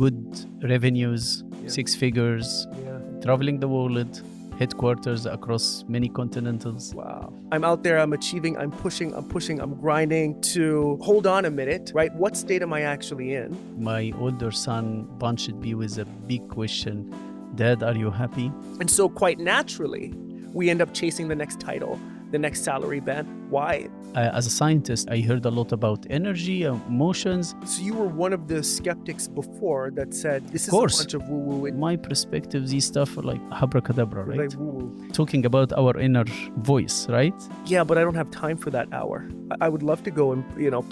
good revenues, Yeah. 6 figures, Yeah. traveling the world, headquarters across many continentals. Wow. I'm out there, I'm achieving, I'm pushing, I'm grinding to hold on a minute, right? What state am I actually in? My older son punched me with a big question, Dad, are you happy? And so quite naturally, we end up chasing the next title, the next salary band. Why? As a scientist, I heard a lot about energy, emotions. So you were one of the skeptics before that said, this is a course. bunch of woo-woo. In my perspective, these stuff are like abracadabra, right? Like woo-woo. Talking about our inner voice, right? Yeah, but I don't have time for that hour. I would love to go and,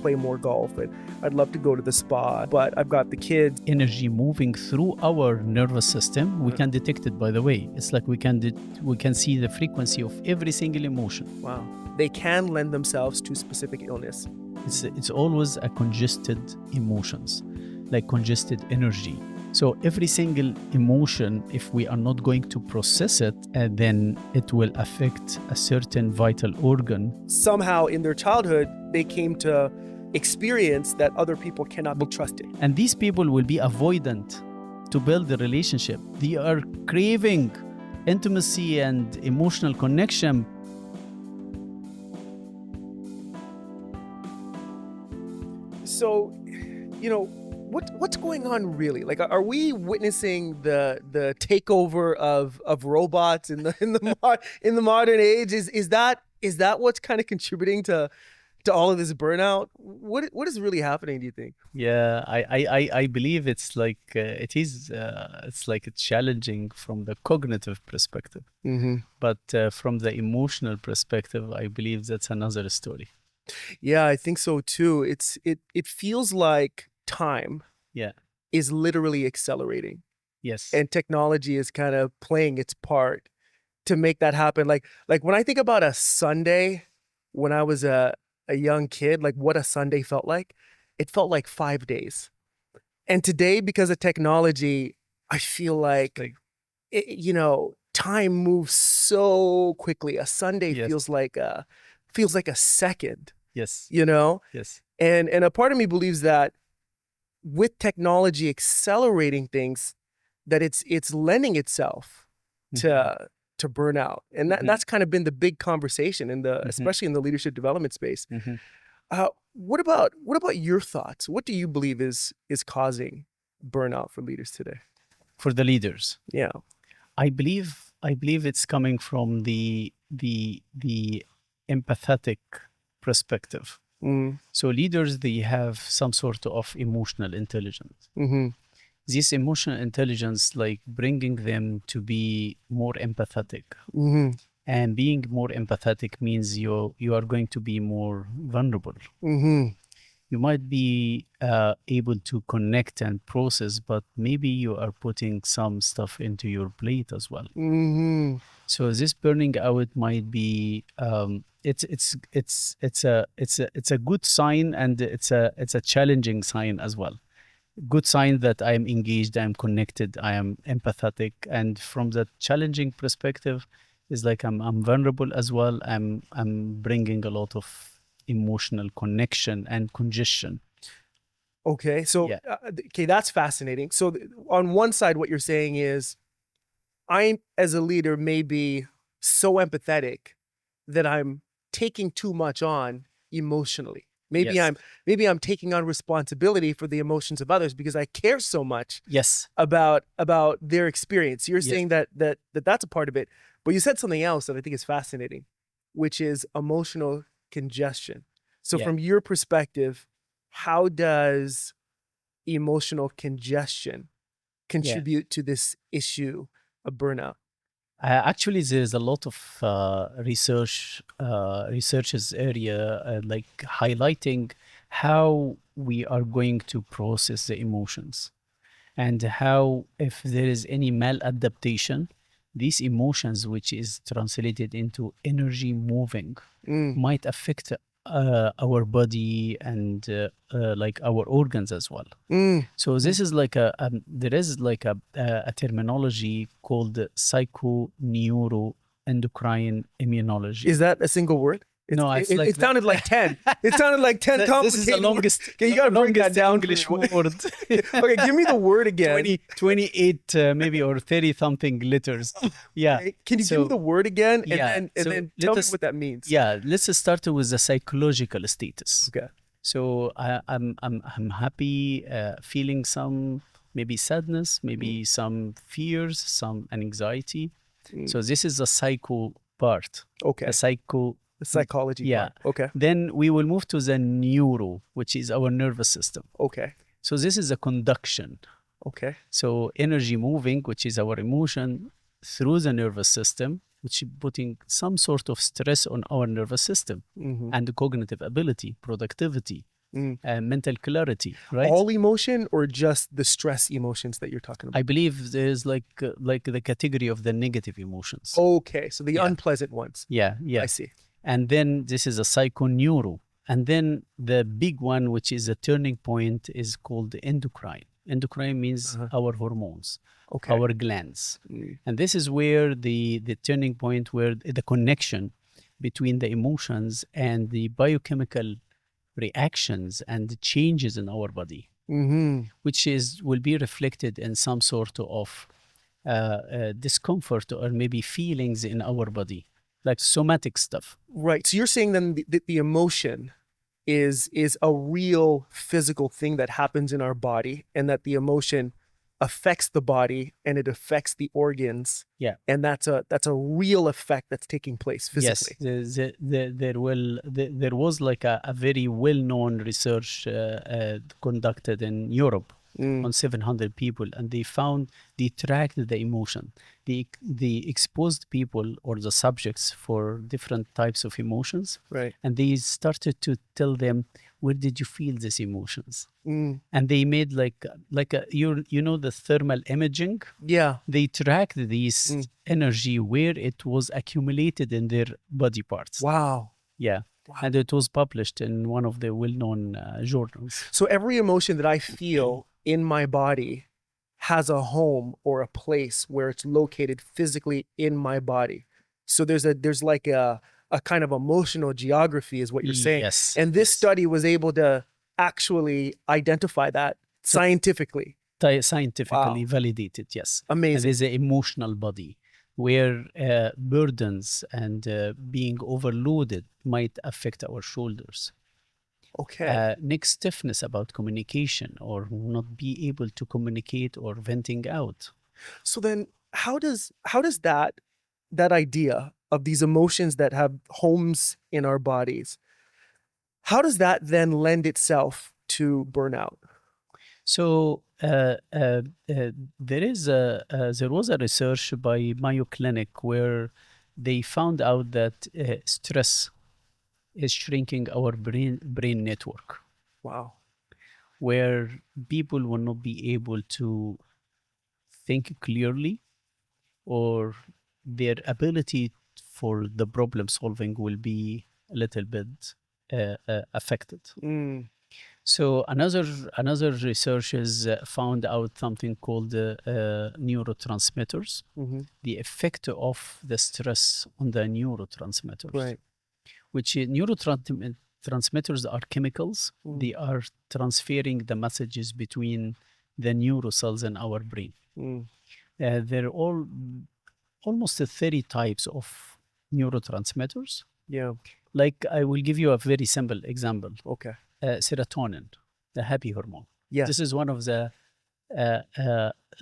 play more golf, and I'd love to go to the spa, but I've got the kids. Energy moving through our nervous system, we can detect it, by the way. It's like we can see the frequency of every single emotion. Wow. They can lend themselves to specific illness. It's always a congested emotions, like congested energy. So every single emotion, if we are not going to process it, then it will affect a certain vital organ. Somehow in their childhood, they came to experience that other people cannot be trusted. And these people will be avoidant to build the relationship. They are craving intimacy and emotional connection. So, what's going on really? Like, are we witnessing the takeover of robots in the modern age? Is that what's kind of contributing to all of this burnout? What is really happening, do you think? Yeah, I believe it's like it's like challenging from the cognitive perspective, but from the emotional perspective, I believe that's another story. Yeah, I think so too. It feels like time is literally accelerating. Yes. And technology is kind of playing its part to make that happen. Like when I think about a Sunday when I was a young kid, like what a Sunday felt like, it felt like 5 days. And today, because of technology, I feel like time moves so quickly. A Sunday feels like a second. Yes. Yes. And a part of me believes that with technology accelerating things, that it's lending itself to burnout. And that's kind of been the big conversation especially in the leadership development space. What about your thoughts? What do you believe is causing burnout for leaders today? For the leaders. Yeah. I believe it's coming from the empathetic perspective. So leaders, they have some sort of emotional intelligence. This emotional intelligence, like bringing them to be more empathetic. And being more empathetic means you are going to be more vulnerable. You might be able to connect and process, but maybe you are putting some stuff into your plate as well. So this burning out might be it's a good sign, and it's a challenging sign as well. Good sign that I am engaged, I am connected, I am empathetic, and from that challenging perspective, is like I'm vulnerable as well. I'm bringing a lot of emotional connection and congestion. Okay, so that's fascinating. So on one side, what you're saying is, I, as a leader, may be so empathetic that I'm taking too much on emotionally. Maybe I'm taking on responsibility for the emotions of others because I care so much about their experience. You're saying that's a part of it, but you said something else that I think is fascinating, which is emotional congestion. So from your perspective, how does emotional congestion contribute to this issue of burnout? Actually, there's a lot of researches area like highlighting how we are going to process the emotions, and how if there is any maladaptation, these emotions, which is translated into energy moving, might affect our body and like our organs as well. So this is like there is like a terminology called psychoneuroendocrine immunology. Is that a single word? No, it sounded like 10. It sounded like 10 complicated. This is the longest. Okay, you got to break that down. English word. Okay, give me the word again. 28 maybe or 30 something letters. Yeah. Okay. Can you give me the word again and then tell me what that means? Yeah, let's start with the psychological status. Okay. So I'm happy, feeling some maybe sadness, maybe some fears, some anxiety. So this is the psycho part. Okay. The psychology part. Okay. Then we will move to the neuro, which is our nervous system. Okay. So this is a conduction. Okay. So energy moving, which is our emotion, through the nervous system, which is putting some sort of stress on our nervous system and cognitive ability, productivity, mental clarity, right? All emotion or just the stress emotions that you're talking about? I believe there's like the category of the negative emotions. Okay, so the unpleasant ones. Yeah. I see. And then this is a psychoneuro. And then the big one, which is a turning point, is called endocrine. Endocrine means our hormones, our glands. And this is where the turning point, where the connection between the emotions and the biochemical reactions and the changes in our body, which will be reflected in some sort of discomfort or maybe feelings in our body, like somatic stuff. Right. So you're saying then that the emotion is a real physical thing that happens in our body, and that the emotion affects the body and it affects the organs. Yeah. And that's a real effect that's taking place physically. Yes. There was like a very well-known research conducted in Europe on 700 people, and they tracked the emotion. They exposed people or the subjects for different types of emotions, right? And they started to tell them, where did you feel these emotions? And they made like you know the thermal imaging. Yeah, they tracked these energy where it was accumulated in their body parts. Wow. Yeah. Wow. And it was published in one of the well-known journals. So every emotion that I feel in my body has a home or a place where it's located physically in my body. So there's like a kind of emotional geography is what you're saying. Yes. And this study was able to actually identify that scientifically. Scientifically validated, yes. Amazing. And there's an emotional body where burdens and being overloaded might affect our shoulders. Okay. Neck stiffness about communication, or not be able to communicate or venting out. So then how does that idea of these emotions that have homes in our bodies, how does that then lend itself to burnout? So there was a research by Mayo Clinic where they found out that stress is shrinking our brain network. Wow. Where people will not be able to think clearly, or their ability for the problem solving will be a little bit affected. So another research has found out something called neurotransmitters, the effect of the stress on the neurotransmitters. Right. Which neurotransmitters are chemicals. They are transferring the messages between the neurocells in our brain. They're almost 30 types of neurotransmitters. Yeah. Like, I will give you a very simple example. Okay. Serotonin, the happy hormone. Yeah. This is one of the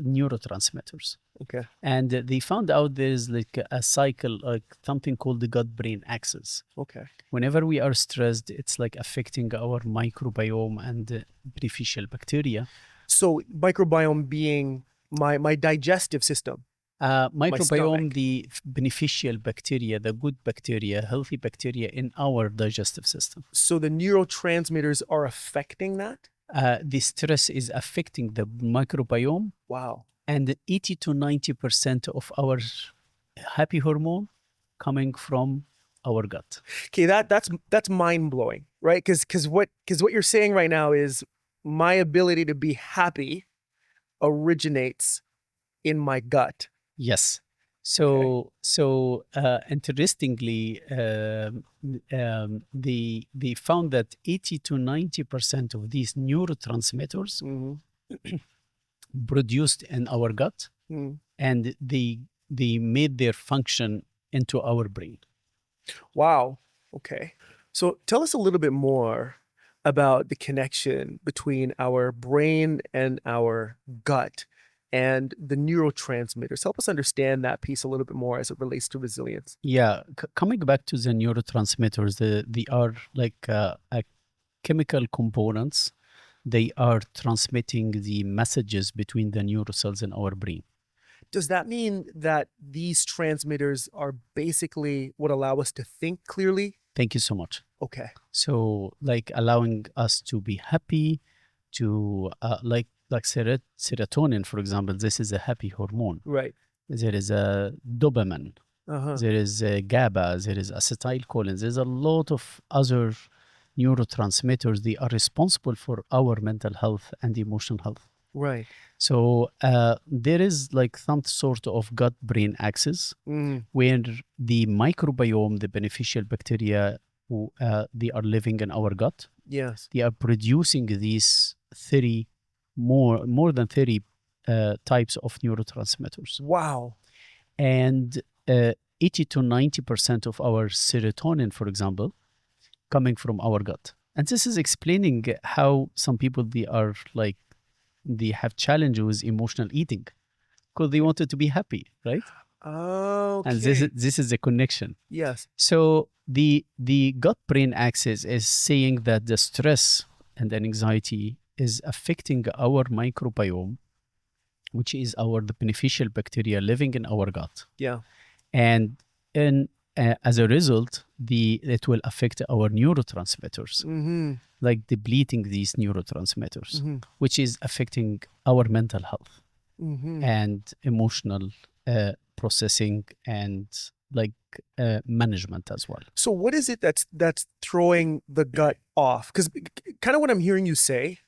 neurotransmitters. Okay. And they found out there's like a cycle, like something called the gut-brain axis. Okay. Whenever we are stressed, it's like affecting our microbiome and beneficial bacteria. So microbiome being my digestive system. Microbiome, the beneficial bacteria, the good bacteria, healthy bacteria in our digestive system. So the neurotransmitters are affecting that? The stress is affecting the microbiome. Wow. And 80 to 90% of our happy hormone coming from our gut. Okay, that's mind-blowing, right? Because what you're saying right now is my ability to be happy originates in my gut. Yes. Interestingly, they found that 80 to 90% of these neurotransmitters produced in our gut, and they made their function into our brain. Wow. Okay. So tell us a little bit more about the connection between our brain and our gut and the neurotransmitters. Help us understand that piece a little bit more as it relates to resilience. Yeah, coming back to the neurotransmitters, they are like chemical components. They are transmitting the messages between the neurocells in our brain. Does that mean that these transmitters are basically what allow us to think clearly? Thank you so much. Okay. So, like allowing us to be happy, to like serotonin, for example. This is a happy hormone. Right. There is a dopamine. There is a GABA. There is acetylcholine. There's a lot of other neurotransmitters. They are responsible for our mental health and emotional health. Right. So there is like some sort of gut-brain axis where the microbiome, the beneficial bacteria, they are living in our gut. Yes. They are producing these more than 30 types of neurotransmitters. Wow. And 80 to 90% of our serotonin, for example, coming from our gut. And this is explaining how some people, they have challenges with emotional eating because they wanted to be happy, right? Okay. And this is the connection. Yes. So the gut-brain axis is saying that the stress and anxiety is affecting our microbiome, which is the beneficial bacteria living in our gut. Yeah. And as a result, it will affect our neurotransmitters, like depleting these neurotransmitters, which is affecting our mental health and emotional processing and management as well. So what is it that's throwing the gut off? Because kind of what I'm hearing you say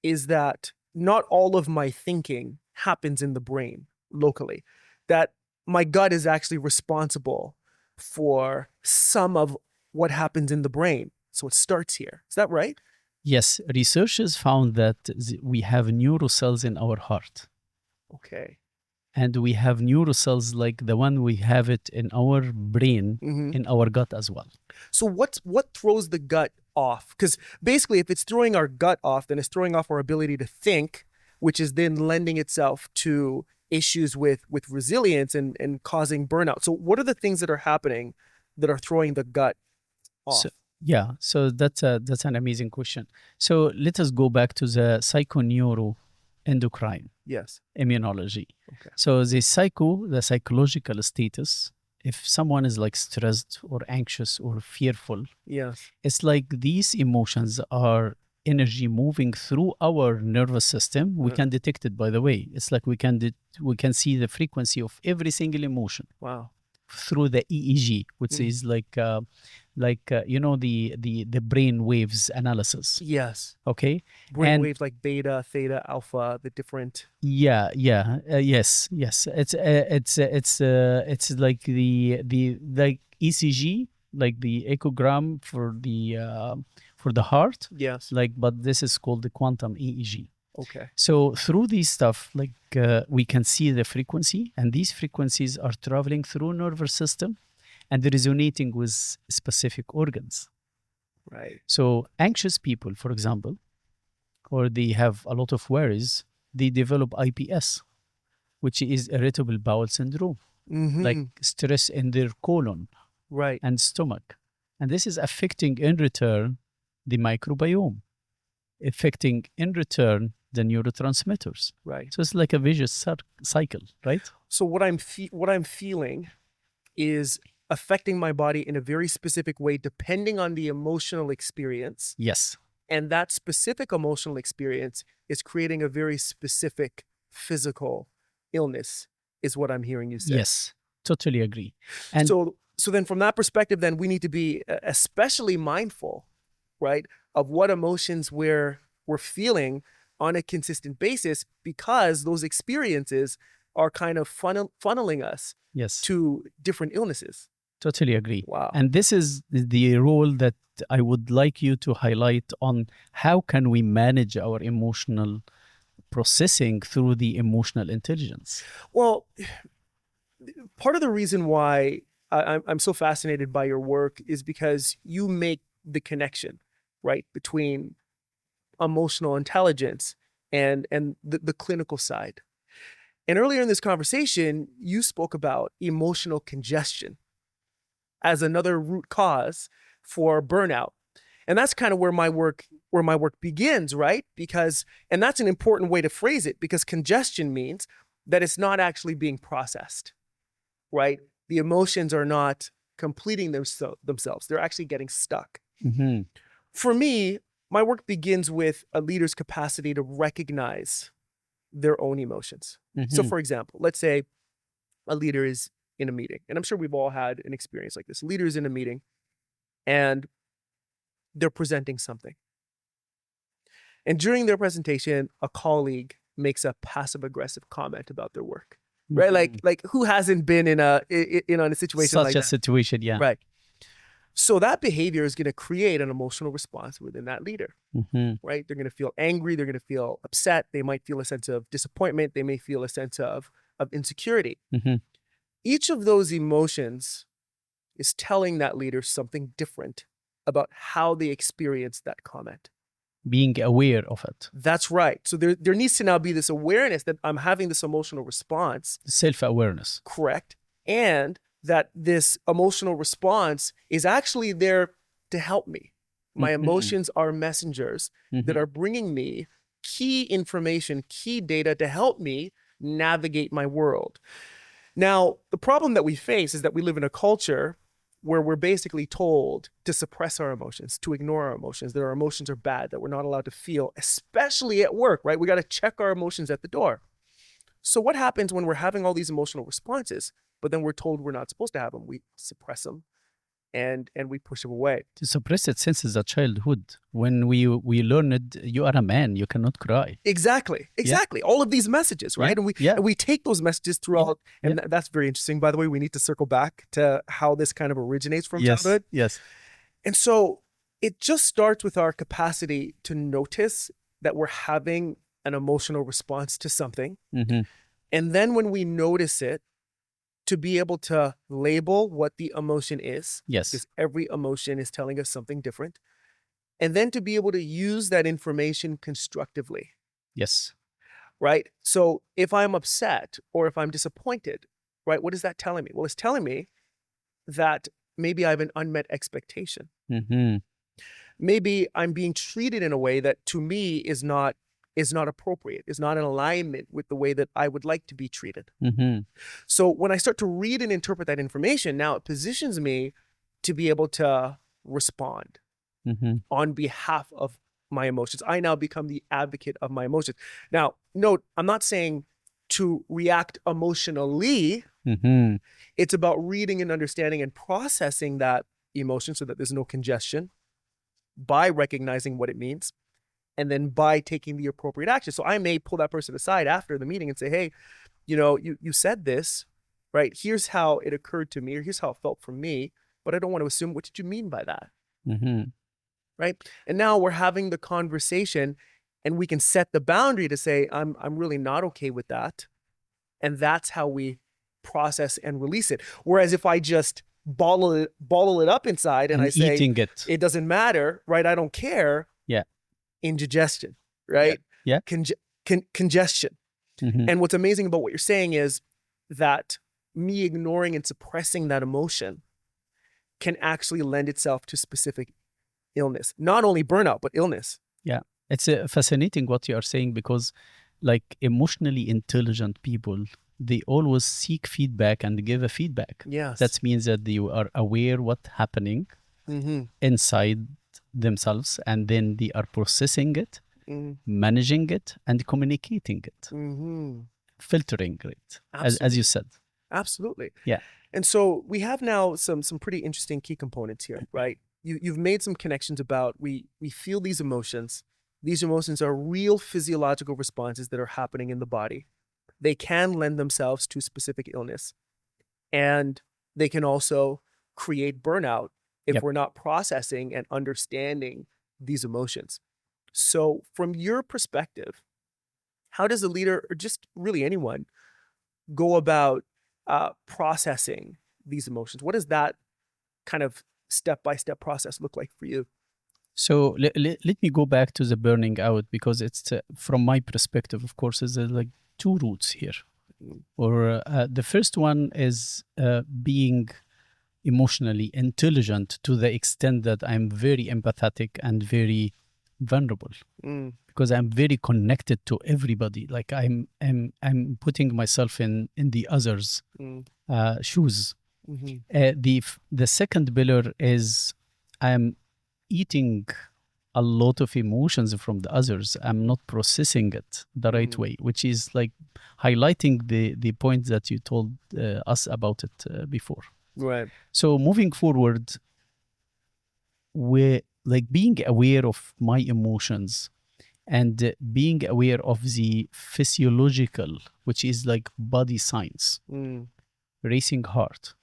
is that not all of my thinking happens in the brain locally, that my gut is actually responsible for some of what happens in the brain. So it starts here. Is that right? Yes. Researchers found that we have neurocells in our heart. Okay. And we have neurocells like the one we have it in our brain, in our gut as well. So what throws the gut off? Because basically, if it's throwing our gut off, then it's throwing off our ability to think, which is then lending itself to issues with resilience and causing burnout. So what are the things that are happening that are throwing the gut off? So that's an amazing question. So let us go back to the psychoneuroendocrine. Yes. Immunology. Okay. So the psychological status, if someone is like stressed or anxious or fearful, yes, it's like these emotions are energy moving through our nervous system. We can detect it, by the way. It's like we can see the frequency of every single emotion. Wow. Through the EEG, which is the brain waves analysis. Yes. Okay. Brain waves like beta, theta, alpha, the different. Yes. It's like the ECG, like the echogram for the heart. Yes. But this is called the quantum EEG. Okay. So through these stuff, we can see the frequency, and these frequencies are traveling through nervous system and resonating with specific organs. Right. So anxious people, for example, or they have a lot of worries, they develop IBS, which is irritable bowel syndrome, like stress in their colon and stomach. And this is affecting in return the microbiome, affecting in return the neurotransmitters. Right. So it's like a vicious cycle, right? So what I'm feeling is affecting my body in a very specific way depending on the emotional experience. Yes. And that specific emotional experience is creating a very specific physical illness, is what I'm hearing you say. Yes, totally agree. And so then from that perspective, then we need to be especially mindful, right, of what emotions we're feeling on a consistent basis, because those experiences are kind of funneling us to different illnesses. Totally agree. Wow. And this is the role that I would like you to highlight on how can we manage our emotional processing through the emotional intelligence. Well, part of the reason why I'm so fascinated by your work is because you make the connection, right, between emotional intelligence and the clinical side. And earlier in this conversation, you spoke about emotional congestion as another root cause for burnout. And that's kind of where my work begins, right? And that's an important way to phrase it, because congestion means that it's not actually being processed, right? The emotions are not completing themselves. They're actually getting stuck. Mm-hmm. For me, my work begins with a leader's capacity to recognize their own emotions. Mm-hmm. So for example, let's say a leader is in a meeting, and I'm sure we've all had an experience like this. A leader is in a meeting and they're presenting something. And during their presentation, a colleague makes a passive-aggressive comment about their work, right? Mm-hmm. Like who hasn't been in a situation like that? Such a situation, yeah. Right. So that behavior is going to create an emotional response within that leader, mm-hmm. right? They're going to feel angry. They're going to feel upset. They might feel a sense of disappointment. They may feel a sense of insecurity. Mm-hmm. Each of those emotions is telling that leader something different about how they experience that comment. Being aware of it. That's right. So there needs to now be this awareness that I'm having this emotional response. Self-awareness. Correct. And that this emotional response is actually there to help me. My mm-hmm. emotions are messengers mm-hmm. that are bringing me key information, key data to help me navigate my world. Now, the problem that we face is that we live in a culture where we're basically told to suppress our emotions, to ignore our emotions, that our emotions are bad, that we're not allowed to feel, especially at work, right? We got to check our emotions at the door. So what happens when we're having all these emotional responses, but then we're told we're not supposed to have them? We suppress them and we push them away. To suppress it since a childhood. When we learned you are a man, you cannot cry. Exactly. Yeah. All of these messages, right? Yeah. And we take those messages throughout. Yeah. And that's very interesting, by the way. We need to circle back to how this kind of originates from childhood. Yes. And so it just starts with our capacity to notice that we're having an emotional response to something. Mm-hmm. And then when we notice it, to be able to label what the emotion is. Yes. Because every emotion is telling us something different. And then to be able to use that information constructively. Yes. Right? So if I'm upset or if I'm disappointed, right, what is that telling me? Well, it's telling me that maybe I have an unmet expectation. Mm-hmm. Maybe I'm being treated in a way that to me is not appropriate, is not in alignment with the way that I would like to be treated. Mm-hmm. So when I start to read and interpret that information, now it positions me to be able to respond mm-hmm. on behalf of my emotions. I now become the advocate of my emotions. Now, note, I'm not saying to react emotionally. Mm-hmm. It's about reading and understanding and processing that emotion so that there's no congestion by recognizing what it means. And then by taking the appropriate action. So I may pull that person aside after the meeting and say, hey, you said this, right? Here's how it occurred to me, or here's how it felt for me, but I don't want to assume, what did you mean by that? Mm-hmm. Right? And now we're having the conversation and we can set the boundary to say, I'm really not okay with that. And that's how we process and release it. Whereas if I just bottle it up inside and I say, it doesn't matter, right? I don't care. Yeah. Indigestion, right? Yeah. Congestion. Mm-hmm. And what's amazing about what you're saying is that me ignoring and suppressing that emotion can actually lend itself to specific illness, not only burnout, but illness. Yeah. It's fascinating what you are saying, because like emotionally intelligent people, they always seek feedback and give a feedback. Yes. That means that you are aware what's happening mm-hmm. inside themselves, and then they are processing it, managing it, and communicating it, mm-hmm. filtering it, as you said. Absolutely. Yeah. And so we have now some pretty interesting key components here, right? You've made some connections about we feel these emotions. These emotions are real physiological responses that are happening in the body. they can lend themselves to specific illness, and they can also create burnout if we're not processing and understanding these emotions. So from your perspective, how does a leader, or just really anyone, go about processing these emotions? What does that kind of step-by-step process look like for you? So let me go back to the burning out, because it's from my perspective, of course, is like two routes here. Or the first one is being emotionally intelligent to the extent that I'm very empathetic and very vulnerable, because I'm very connected to everybody. Like I'm putting myself in the others' shoes. The second pillar is I'm eating a lot of emotions from the others. I'm not processing it the right way, which is like highlighting the point that you told us about it before. Right. So moving forward, we're like being aware of my emotions and being aware of the physiological, which is like body signs, racing heart,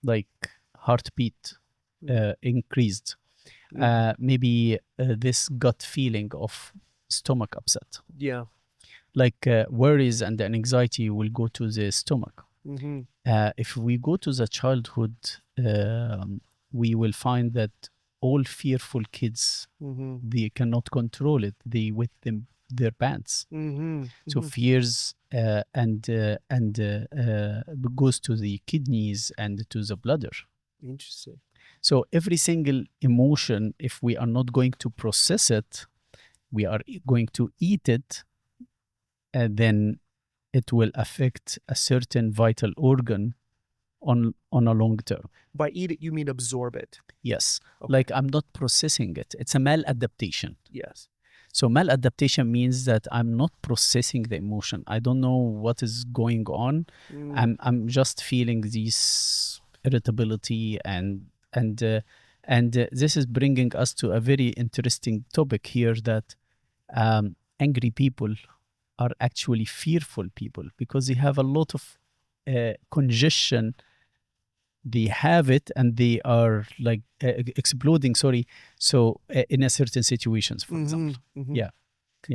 like heartbeat increased, maybe this gut feeling of stomach upset. Yeah. Like worries and anxiety will go to the stomach. If we go to the childhood, we will find that all fearful kids, they cannot control it. They wet their pants. So fears and goes to the kidneys and to the bladder. Interesting. So every single emotion, if we are not going to process it, we are going to eat it, and then it will affect a certain vital organ on a long term. By eat it, you mean absorb it? Yes. Okay. Like I'm not processing it. It's a maladaptation. Yes. So maladaptation means that I'm not processing the emotion. I don't know what is going on. I'm just feeling this irritability and this is bringing us to a very interesting topic here, that angry people are actually fearful people, because they have a lot of congestion. They have it and they are like exploding. So in a certain situations, for example. Yeah.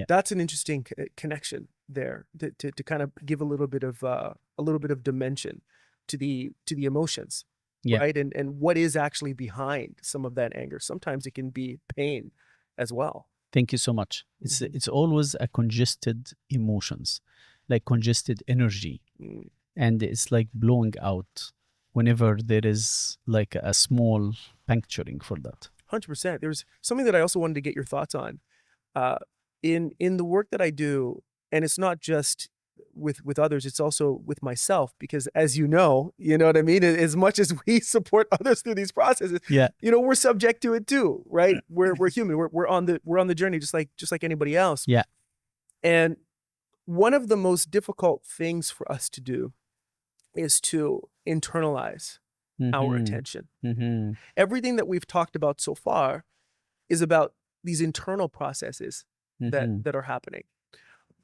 That's an interesting connection there to kind of give a little bit of dimension to the emotions, right? And what is actually behind some of that anger. Sometimes it can be pain as well. Thank you so much. It's always a congested emotions, like congested energy, and it's like blowing out whenever there is like a small puncturing for that. 100%. There's something that I also wanted to get your thoughts on. In the work that I do, and it's not just with others, it's also with myself, because as you know what I mean, as much as we support others through these processes, we're subject to it too, right? We're human. We're on the journey just like anybody else. Yeah. And one of the most difficult things for us to do is to internalize our attention. Everything that we've talked about so far is about these internal processes that are happening.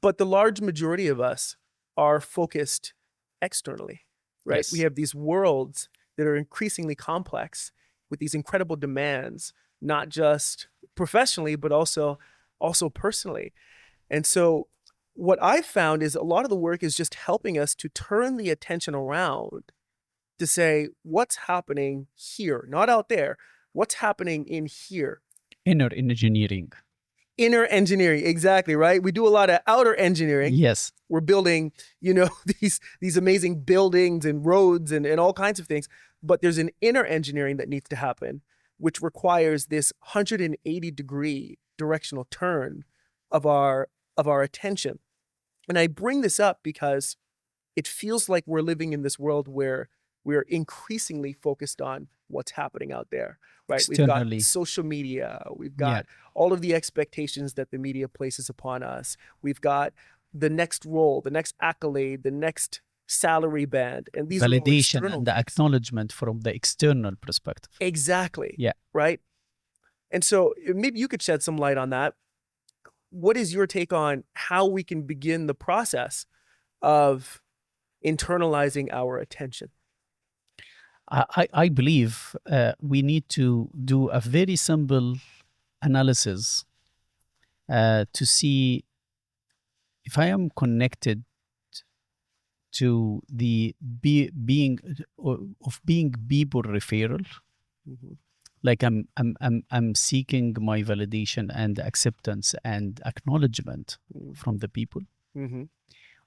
But the large majority of us are focused externally, right? Yes. We have these worlds that are increasingly complex with these incredible demands, not just professionally, but also personally. And so what I've found is a lot of the work is just helping us to turn the attention around to say, what's happening here, not out there, what's happening in here. Inner engineering. Inner engineering, exactly, right? We do a lot of outer engineering. Yes. We're building, these amazing buildings and roads and all kinds of things. But there's an inner engineering that needs to happen, which requires this 180-degree directional turn of our attention. And I bring this up because it feels like we're living in this world where we're increasingly focused on what's happening out there, right? Externally. We've got social media. We've got all of the expectations that the media places upon us. We've got the next role, the next accolade, the next salary band. And these validation are and the acknowledgement from the external perspective. Exactly. Yeah. Right? And so maybe you could shed some light on that. What is your take on how we can begin the process of internalizing our attention? I believe we need to do a very simple analysis to see if I am connected to the being people referral. Mm-hmm. Like I'm seeking my validation and acceptance and acknowledgement from the people,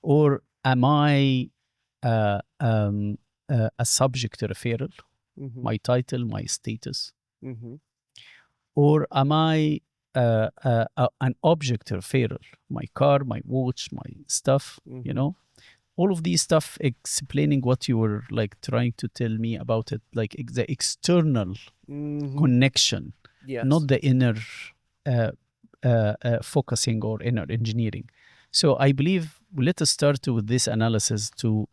or am I a subject referral, my title, my status, or am I an object referral, my car, my watch, my stuff, you know? All of these stuff explaining what you were like trying to tell me about it, like the external connection, Yes. not the inner focusing or inner engineering. So I believe let us start with this analysis to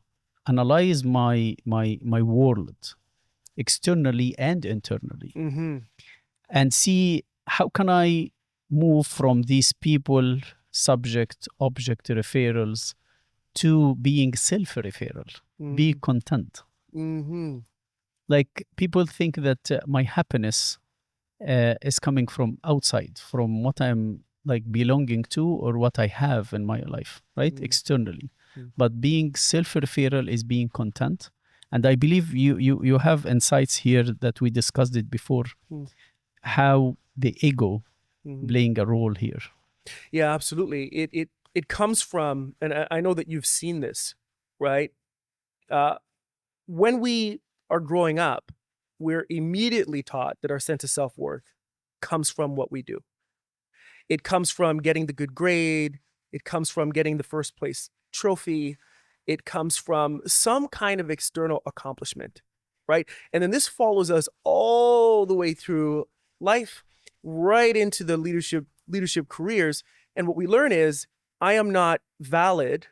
analyze my world externally and internally, and see how can I move from these people, subject, object referrals to being self-referral, be content. Like people think that my happiness is coming from outside, from what I'm like belonging to or what I have in my life, right? Externally. But being self-referral is being content. And I believe you have insights here that we discussed it before, how the ego playing a role here. Yeah, absolutely. It comes from, and I know that you've seen this, right? When we are growing up, we're immediately taught that our sense of self-worth comes from what we do. It comes from getting the good grade. It comes from getting the first place trophy. It comes from some kind of external accomplishment, right? And then this follows us all the way through life, right into the leadership careers. And what we learn is, I am not valid,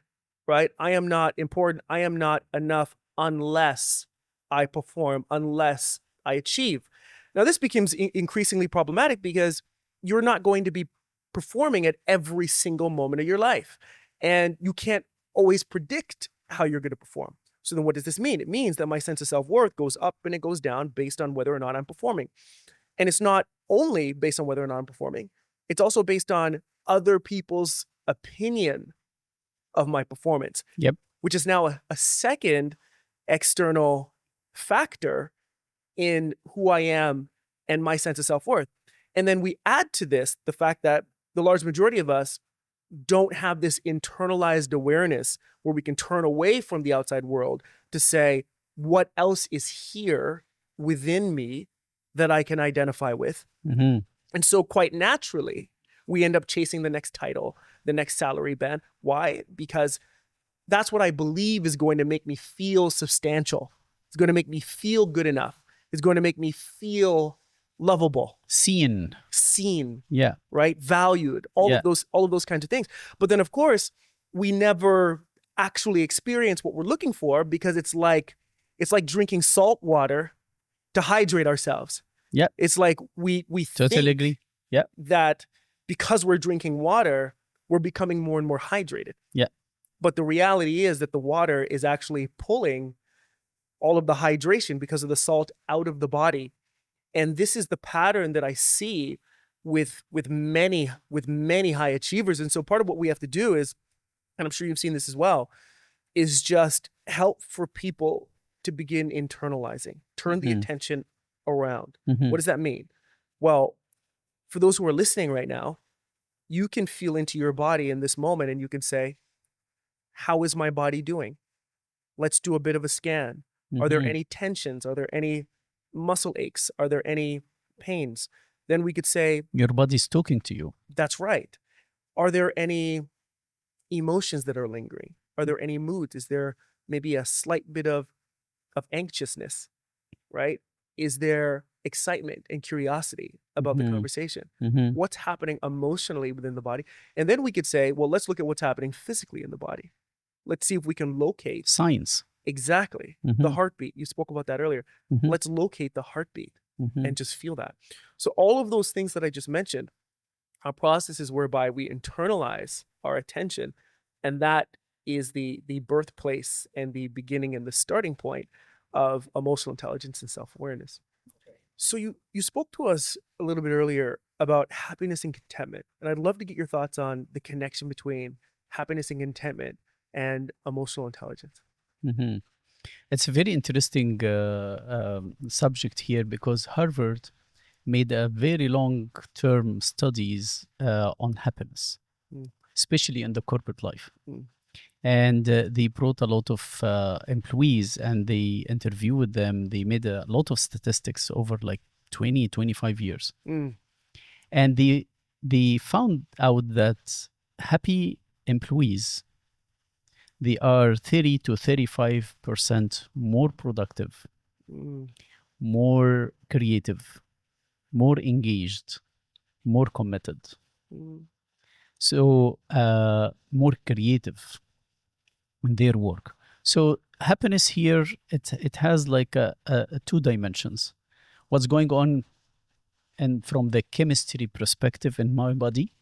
right? I am not important. I am not enough unless I perform, unless I achieve. Now, this becomes increasingly problematic because you're not going to be performing at every single moment of your life. And you can't always predict how you're going to perform. So then what does this mean? It means that my sense of self-worth goes up and it goes down based on whether or not I'm performing. And it's not only based on whether or not I'm performing, it's also based on other people's opinion of my performance. Yep. Which is now a second external factor in who I am and my sense of self-worth. And then we add to this the fact that the large majority of us don't have this internalized awareness where we can turn away from the outside world to say, what else is here within me that I can identify with? And so quite naturally, we end up chasing the next title, the next salary band. Why? Because that's what I believe is going to make me feel substantial. It's going to make me feel good enough. It's going to make me feel lovable, seen, yeah, right, valued, all of those kinds of things. But then, of course, we never actually experience what we're looking for because it's like drinking salt water to hydrate ourselves. Yeah, it's like we totally think agree. Yeah, that because we're drinking water, we're becoming more and more hydrated. Yeah, but the reality is that the water is actually pulling all of the hydration because of the salt out of the body. And this is the pattern that I see with many high achievers. And so part of what we have to do is, and I'm sure you've seen this as well, is just help for people to begin internalizing, turn the attention around. What does that mean? Well, for those who are listening right now, you can feel into your body in this moment and you can say, how is my body doing? Let's do a bit of a scan. Are there any tensions? Are there any muscle aches? Are there any pains? Then we could say, your body's talking to you. That's right. Are there any emotions that are lingering? Are there any moods? Is there maybe a slight bit of anxiousness, right? Is there excitement and curiosity about the conversation? What's happening emotionally within the body? And then we could say, well, let's look at what's happening physically in the body. Let's see if we can locate signs. Exactly. The heartbeat. You spoke about that earlier. Let's locate the heartbeat and just feel that. So all of those things that I just mentioned are processes whereby we internalize our attention, and that is the birthplace and the beginning and the starting point of emotional intelligence and self-awareness. So you spoke to us a little bit earlier about happiness and contentment, and I'd love to get your thoughts on the connection between happiness and contentment and emotional intelligence. Mm-hmm. It's a very interesting subject here because Harvard made a very long-term studies on happiness, especially in the corporate life. And they brought a lot of employees and they interviewed them. They made a lot of statistics over like 20, 25 years. And they found out that happy employees, they are 30 to 35% more productive, more creative, more engaged, more committed. So more creative in their work. So happiness here, it has like a two dimensions. What's going on and from the chemistry perspective in my body,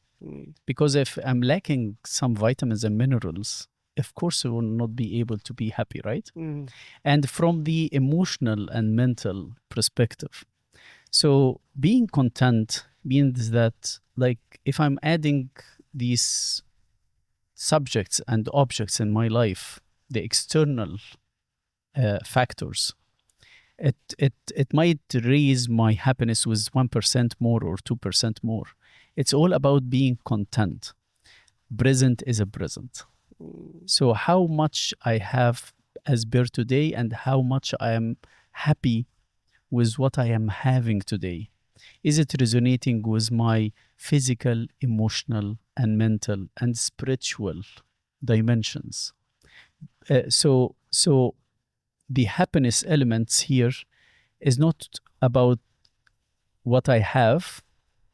because if I'm lacking some vitamins and minerals, of course I will not be able to be happy, right? And from the emotional and mental perspective. So being content means that, like, if I'm adding these subjects and objects in my life, the external factors, it might raise my happiness with 1% more or 2% more. It's all about being content. Present is a present. So how much I have as per today and how much I am happy with what I am having today. Is it resonating with my physical, emotional, and mental and spiritual dimensions? So the happiness elements here is not about what I have,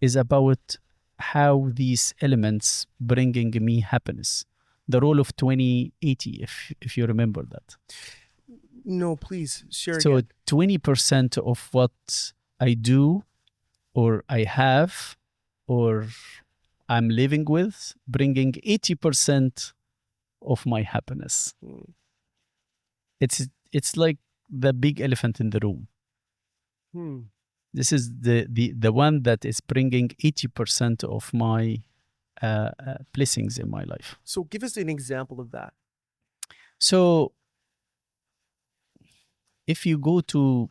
is about how these elements bringing me happiness. The role of 2080, if you remember that. No, please share. So again. 20% of what I do or I have or I'm living with, bringing 80% of my happiness. It's like the big elephant in the room. This is the one that is bringing 80% of my blessings in my life. So give us an example of that. So if you go to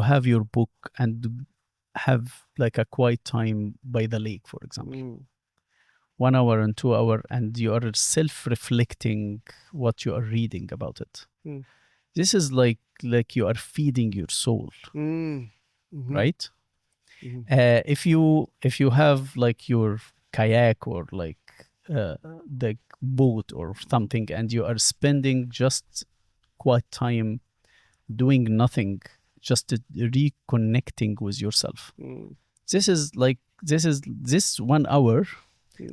have your book and have like a quiet time by the lake, for example, 1 hour and 2 hours, and you are self-reflecting what you are reading about it. This is like you are feeding your soul, right? If you have like your kayak or like the boat or something, and you are spending just quiet time doing nothing, just reconnecting with yourself. This 1 hour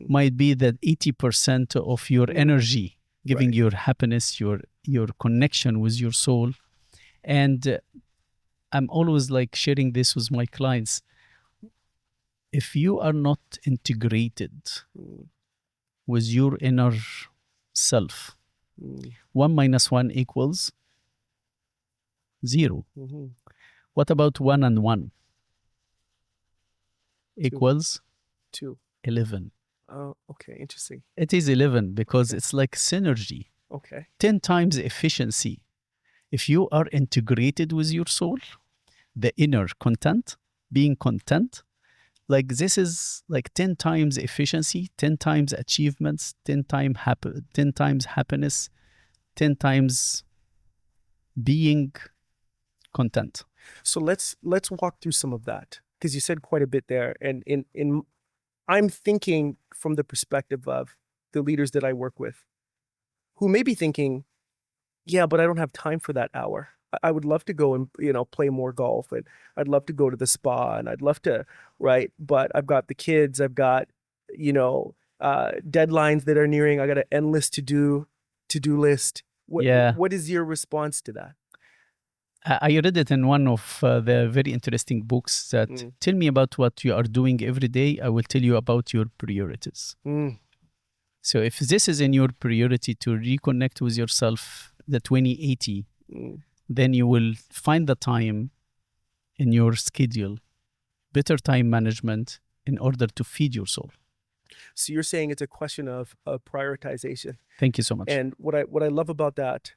might be that 80% of your energy, giving your happiness, your connection with your soul. And I'm always like sharing this with my clients. If you are not integrated with your inner self, 1 minus 1 equals 0. What about 1 and 1? Equals 2. 11. Oh, okay, interesting. It is 11 because it's like synergy. Okay. 10 times efficiency. If you are integrated with your soul, the inner content, being content, like this is like 10 times efficiency, 10 times achievements, 10 times happiness, 10 times being content. So let's walk through some of that, because you said quite a bit there. And in I'm thinking from the perspective of the leaders that I work with, who may be thinking, yeah, but I don't have time for that hour. I would love to go and, play more golf, and I'd love to go to the spa, and I'd love to, right? But I've got the kids, I've got, deadlines that are nearing. I got an endless to-do list. What is your response to that? I read it in one of the very interesting books that tell me about what you are doing every day. I will tell you about your priorities. So if this is in your priority to reconnect with yourself, the 2080, then you will find the time in your schedule, better time management in order to feed your soul. So you're saying it's a question of prioritization. Thank you so much. And what I love about that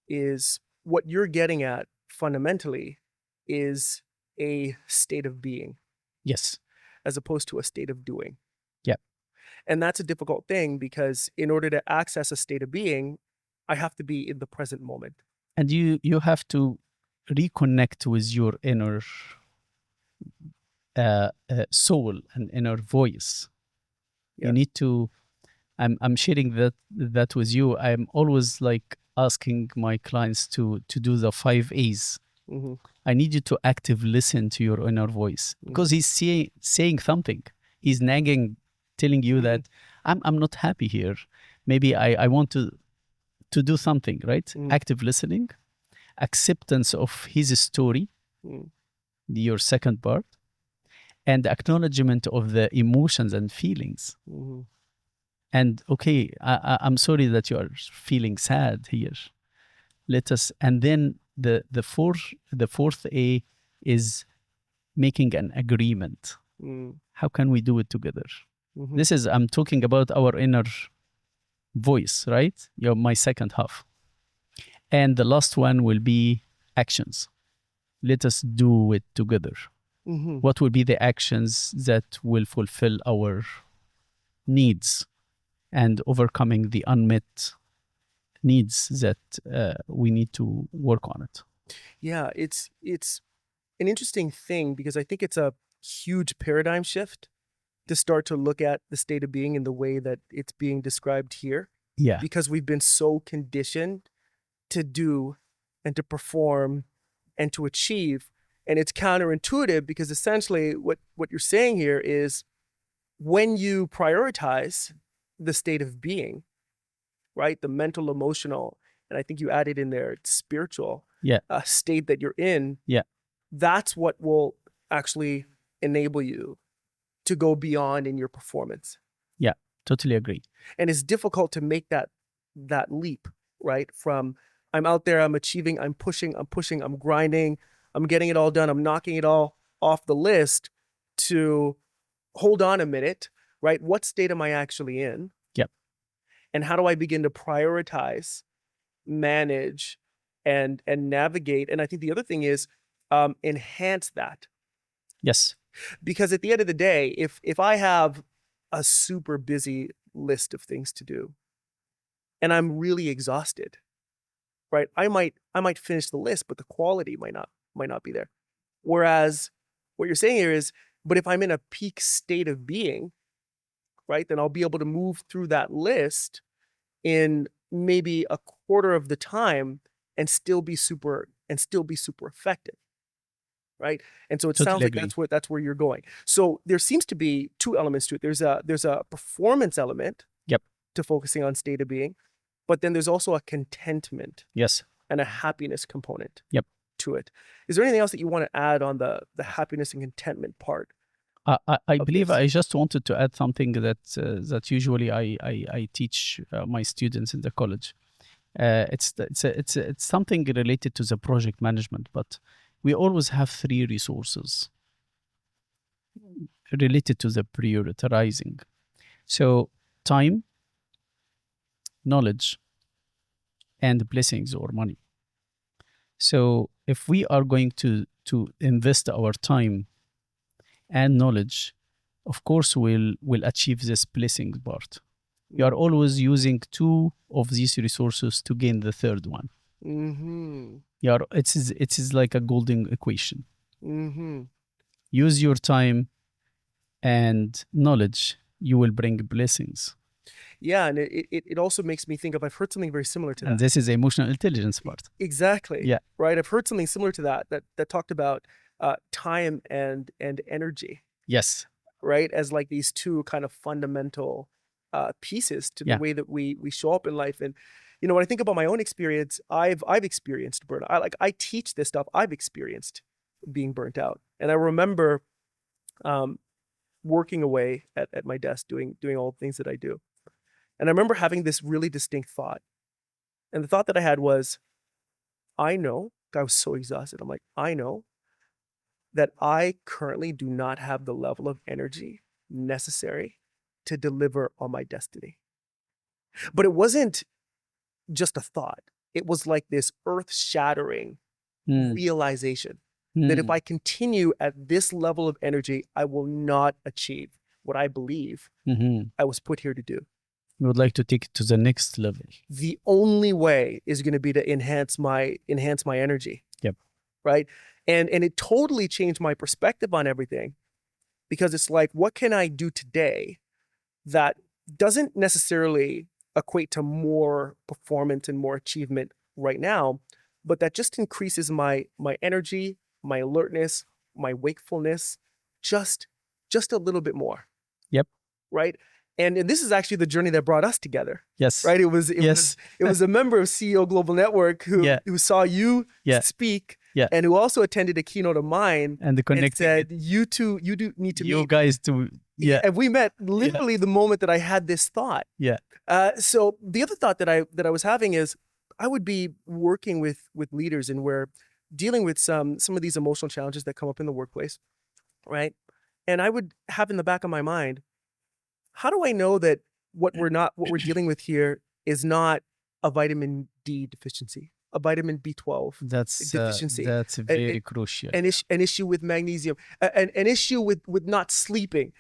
is what you're getting at fundamentally is a state of being. Yes. As opposed to a state of doing. Yeah. And that's a difficult thing because in order to access a state of being, I have to be in the present moment. And you have to reconnect with your inner soul and inner voice. Yeah. You need to. I'm sharing that with you. I'm always like asking my clients to do the 5 A's. Mm-hmm. I need you to actively listen to your inner voice because he's saying something. He's nagging, telling you that I'm not happy here. Maybe I want to do something, right? Active listening, acceptance of his story, your second part, and acknowledgement of the emotions and feelings. And okay, I'm sorry that you are feeling sad here. Let us, and then the fourth A is making an agreement. How can we do it together? This is, I'm talking about our inner voice, right? You're my second half. And the last one will be actions. Let us do it together. What will be the actions that will fulfill our needs and overcoming the unmet needs that we need to work on it? Yeah, it's an interesting thing because I think it's a huge paradigm shift to start to look at the state of being in the way that it's being described here. Yeah. Because we've been so conditioned to do and to perform and to achieve. And it's counterintuitive because essentially what you're saying here is when you prioritize the state of being, right? The mental, emotional, and I think you added in there spiritual state that you're in. Yeah. That's what will actually enable you to go beyond in your performance. Yeah, totally agree. And it's difficult to make that leap, right? From I'm out there, I'm achieving, I'm pushing, I'm grinding, I'm getting it all done, I'm knocking it all off the list, to hold on a minute, right? What state am I actually in? Yep. And how do I begin to prioritize, manage, and navigate? And I think the other thing is enhance that. Yes. Because at the end of the day, if I have a super busy list of things to do and I'm really exhausted, right? I might finish the list, but the quality might not be there. Whereas what you're saying here is, but if I'm in a peak state of being, right, then I'll be able to move through that list in maybe a quarter of the time and still be super effective. Right. And so it sounds like that's where you're going. So there seems to be two elements to it. There's a performance element to focusing on state of being, but then there's also a contentment and a happiness component to it. Is there anything else that you want to add on the happiness and contentment part? I believe I just wanted to add something that usually I teach my students in the college. It's something related to the project management, but we always have 3 resources related to the prioritizing. So time, knowledge, and blessings or money. So if we are going to invest our time and knowledge, of course we'll achieve this blessing part. We are always using 2 of these resources to gain the third one. It is like a golden equation. Use your time and knowledge, you will bring blessings. Yeah, and it also makes me think of, I've heard something very similar to that. And this is the emotional intelligence part. Exactly. Yeah. Right. I've heard something similar to that talked about time and energy. Yes. Right. As like these 2 kind of fundamental pieces to the way that we show up in life. And you know, when I think about my own experience, I've experienced burnout. I teach this stuff. I've experienced being burnt out. And I remember working away at my desk, doing all the things that I do. And I remember having this really distinct thought. And the thought that I had was, I know, I was so exhausted. I'm like, I know that I currently do not have the level of energy necessary to deliver on my destiny. But it wasn't just a thought. It was like this earth-shattering realization that if I continue at this level of energy, I will not achieve what I believe I was put here to do. You would like to take it to the next level. The only way is going to be to enhance my energy. Yep. Right. And it totally changed my perspective on everything, because it's like, what can I do today that doesn't necessarily equate to more performance and more achievement right now, but that just increases my energy, my alertness, my wakefulness, just a little bit more. Yep. Right. And this is actually the journey that brought us together. Yes. Right. It was a member of CEO Global Network who saw you speak, and who also attended a keynote of mine, and said, you do need to meet. You guys do. Yeah. And we met literally the moment that I had this thought. Yeah. So the other thought that I was having is, I would be working with leaders, and we're dealing with some of these emotional challenges that come up in the workplace, right? And I would have in the back of my mind, how do I know that what we're dealing with here is not a vitamin D deficiency, a vitamin B12 deficiency? That's very crucial. An issue with magnesium, an issue with not sleeping.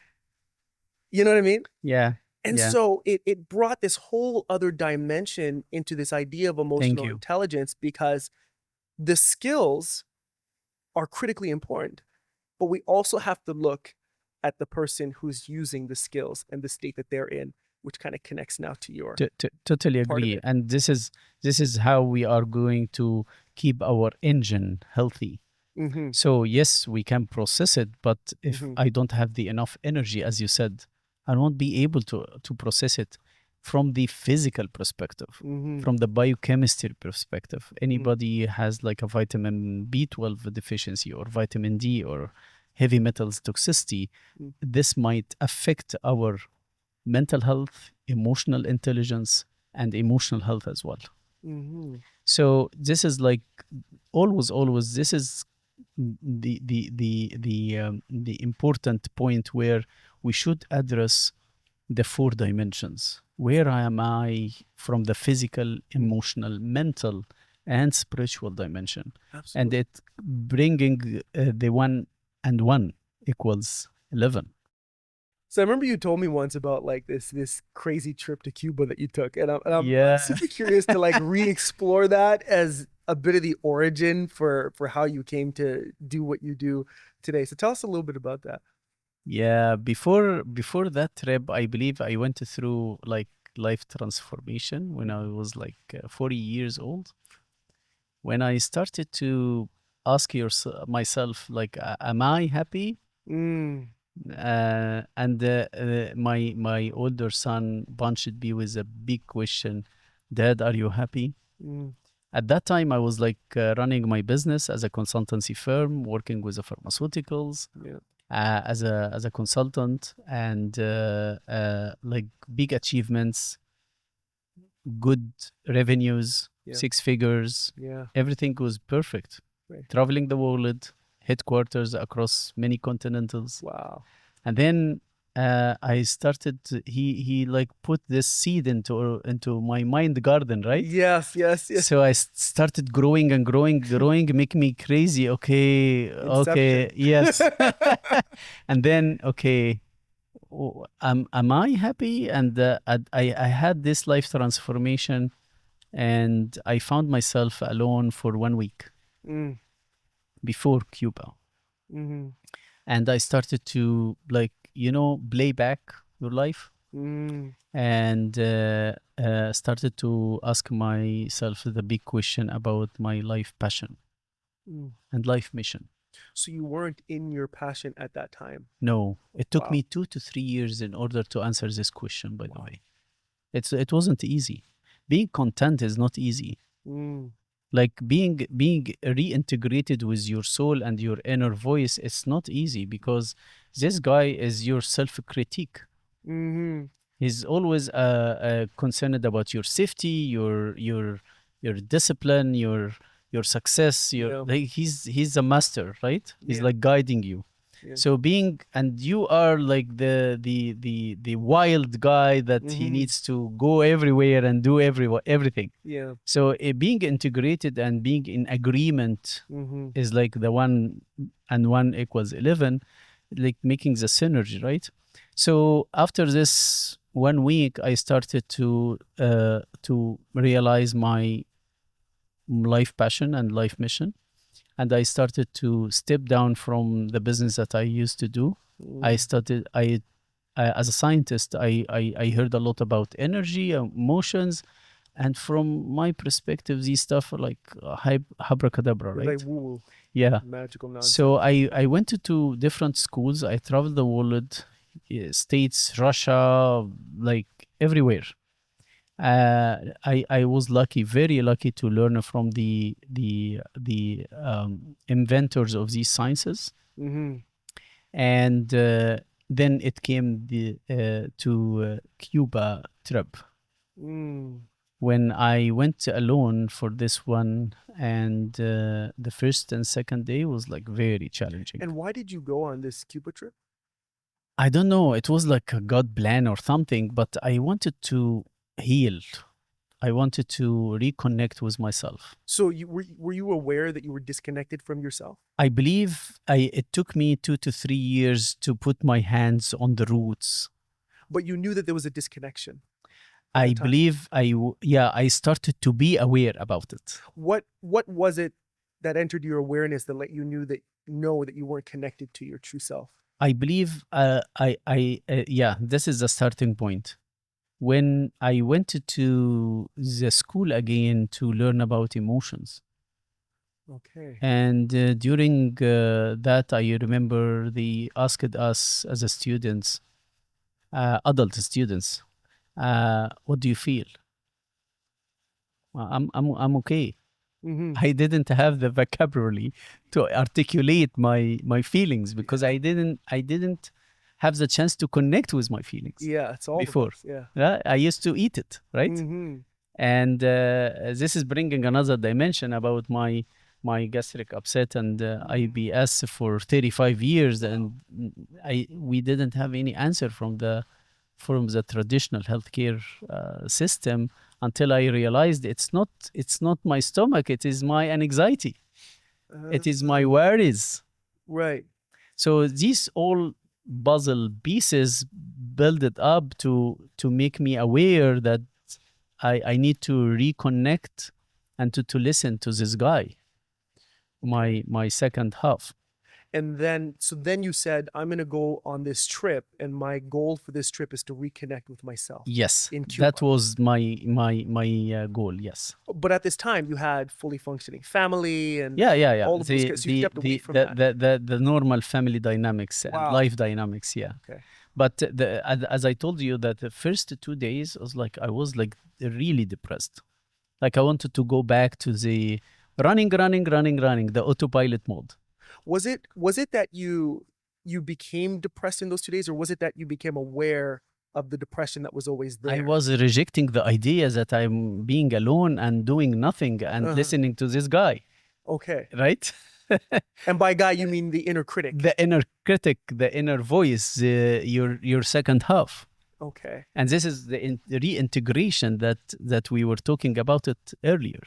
You know what I mean? Yeah. And so it brought this whole other dimension into this idea of emotional intelligence, because the skills are critically important, but we also have to look at the person who's using the skills and the state that they're in, which kind of connects now to your totally agree. And this is how we are going to keep our engine healthy. So yes, we can process it, but if I don't have the enough energy, as you said, I won't be able to process it from the physical perspective, from the biochemistry perspective. Anybody has like a vitamin B12 deficiency or vitamin D or heavy metals toxicity, this might affect our mental health, emotional intelligence, and emotional health as well. So this is like always this is the important point where we should address the 4 dimensions. Where am I from the physical, emotional, mental, and spiritual dimension? Absolutely. And it bringing the 1 and 1 equals 11. So I remember you told me once about like this crazy trip to Cuba that you took, and I'm super curious to like re-explore that as a bit of the origin for how you came to do what you do today. So tell us a little bit about that. Yeah, before that trip, I believe I went through like life transformation when I was like 40 years old. When I started to ask myself, like, am I happy? And my older son punched me with a big question, Dad, are you happy? At that time, I was like running my business as a consultancy firm, working with the pharmaceuticals. As a consultant, and like big achievements, good revenues, 6 figures, everything was perfect. Traveling the world, headquarters across many continentals. Wow. And then I started, he like put this seed into my mind garden, right? Yes. So I started growing, make me crazy. Okay, yes. And then, am I happy? And I had this life transformation, and I found myself alone for 1 week before Cuba. And I started to play back your life, and started to ask myself the big question about my life passion and life mission. So you weren't in your passion at that time? No, it took me 2 to 3 years in order to answer this question, by the way. It wasn't easy. Being content is not easy. Like being reintegrated with your soul and your inner voice, it's not easy, because this guy is your self-critique. He's always concerned about your safety, your discipline, your success. Like he's a master, right? He's like guiding you. Yeah. So and you are like the wild guy that he needs to go everywhere and do everything. Yeah. So being integrated and being in agreement is like the 1 and 1 equals 11, like making the synergy, right? So after this 1 week, I started to realize my life passion and life mission, and I started to step down from the business that I used to do. I as a scientist, I heard a lot about energy, emotions, and from my perspective, these stuff are like abracadabra, right? Like woo-woo. Yeah. Magical nonsense. So I went to different schools. I traveled the world, States, Russia, like everywhere. I was lucky, very lucky, to learn from the inventors of these sciences. And then it came to Cuba trip. When I went alone for this one, and the first and second day was like very challenging. And why did you go on this Cuba trip? I don't know. It was like a God plan or something, but I wanted to heal. I wanted to reconnect with myself. So were you aware that you were disconnected from yourself? I believe it took me 2 to 3 years to put my hands on the roots. But you knew that there was a disconnection. I believe I started to be aware about it. What was it that entered your awareness that let you know that you weren't connected to your true self? I believe this is the starting point. When I went to the school again to learn about emotions. Okay. And during that, I remember they asked us as a students, adult students, what do you feel? I'm okay. I didn't have the vocabulary to articulate my feelings because I didn't have the chance to connect with my feelings. Yeah, it's all before. Yeah, I used to eat it, right? And this is bringing another dimension about my gastric upset and IBS for 35 years, and we didn't have any answer from the traditional healthcare system until I realized it's not my stomach, it is my anxiety, it is my worries. Right. So these all puzzle pieces build it up to make me aware that I need to reconnect and to listen to this guy, my second half. And then you said, I'm going to go on this trip, and my goal for this trip is to reconnect with myself. Yes, in Cuba. That was my goal. Yes. But at this time, you had fully functioning family and all of those. So you stepped away from that. The normal family dynamics and life dynamics. Yeah. Okay. But as I told you, that the first 2 days I was like really depressed. Like I wanted to go back to the running, the autopilot mode. Was it that you became depressed in those 2 days, or was it that you became aware of the depression that was always there? I was rejecting the idea that I'm being alone and doing nothing and listening to this guy. Okay. Right? And by guy, you mean the inner critic? The inner critic, the inner voice, your second half. Okay. And this is the reintegration that we were talking about it earlier.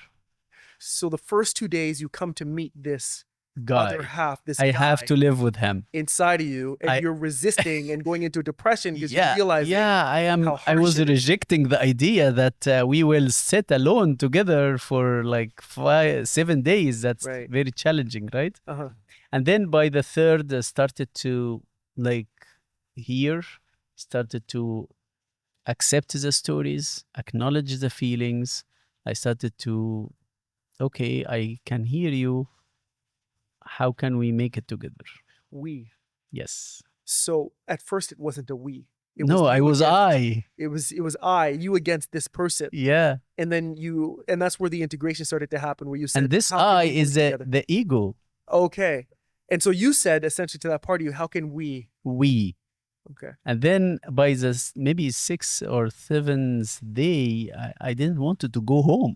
So the first 2 days, you come to meet this guy. Other half, I have to live with him inside of you, and you're resisting and going into a depression because you realize I was rejecting the idea that we will sit alone together for like 7 days. That's very challenging, right? And then by the third, started to started to accept the stories, acknowledge the feelings. I started to, okay, I can hear you. How can we make it together? We. Yes. So at first it wasn't a we. It was I. It was I, you against this person. Yeah. And then and that's where the integration started to happen, where you said, and this I is the ego. Okay. And so you said essentially to that part of you, how can we? We. Okay. And then by the maybe 6th or 7th day, I didn't want to go home.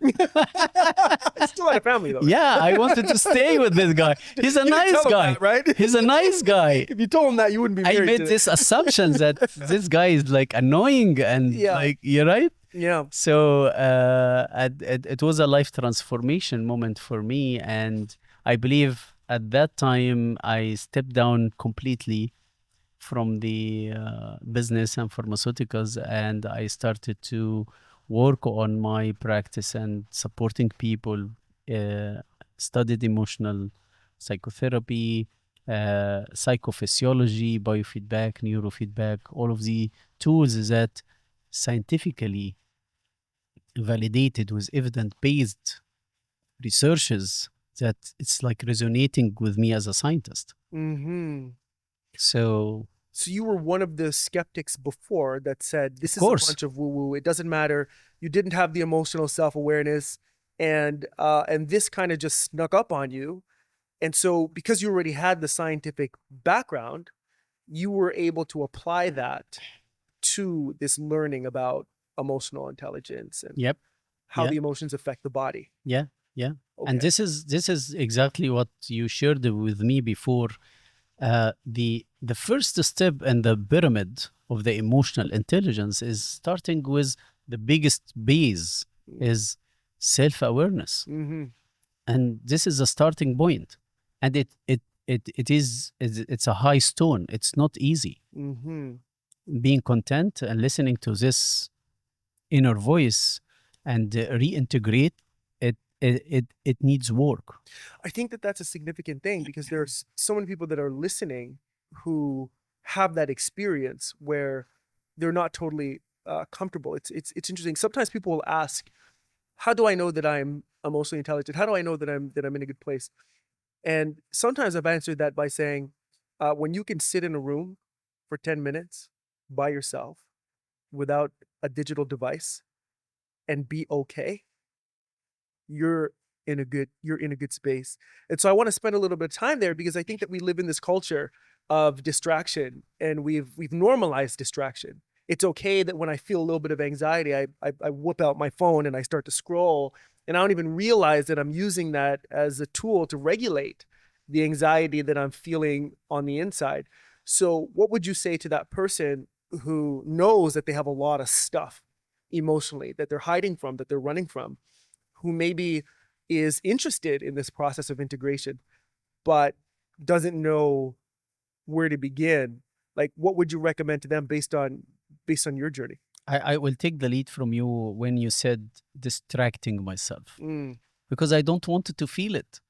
Still had a family though. Yeah, I wanted to stay with this guy. He's a nice guy, that, right? He's a nice guy. If you told him that, you wouldn't be married. I made this assumption that this guy is like annoying and like, you're right. Yeah. So it was a life transformation moment for me, and I believe at that time I stepped down completely from the business and pharmaceuticals, and I started to work on my practice and supporting people. Studied emotional psychotherapy, psychophysiology, biofeedback, neurofeedback, all of the tools that scientifically validated with evidence-based researches, that it's like resonating with me as a scientist. Mm-hmm. So you were one of the skeptics before that said, this is a bunch of woo-woo. It doesn't matter. You didn't have the emotional self-awareness, and this kind of just snuck up on you. And so because you already had the scientific background, you were able to apply that to this learning about emotional intelligence and how the emotions affect the body. Yeah. Okay. And this is exactly what you shared with me before. The first step in the pyramid of the emotional intelligence is starting with the biggest base is self-awareness. Mm-hmm. And this is a starting point. And it's a high stone. It's not easy. Mm-hmm. Being content and listening to this inner voice and reintegrate it needs work. I think that that's a significant thing, because there's so many people that are listening who have that experience where they're not totally comfortable. It's interesting. Sometimes people will ask, how do I know that I'm emotionally intelligent? How do I know that I'm in a good place? And sometimes I've answered that by saying, when you can sit in a room for 10 minutes by yourself without a digital device and be okay, you're in a good space. And so I want to spend a little bit of time there, because I think that we live in this culture of distraction, and we've normalized distraction. It's okay that when I feel a little bit of anxiety, I whip out my phone and I start to scroll, and I don't even realize that I'm using that as a tool to regulate the anxiety that I'm feeling on the inside. So what would you say to that person who knows that they have a lot of stuff emotionally that they're hiding from, that they're running from, who maybe is interested in this process of integration, but doesn't know where to begin? Like, what would you recommend to them based on your journey? I will take the lead from you when you said distracting myself, because I don't want to feel it,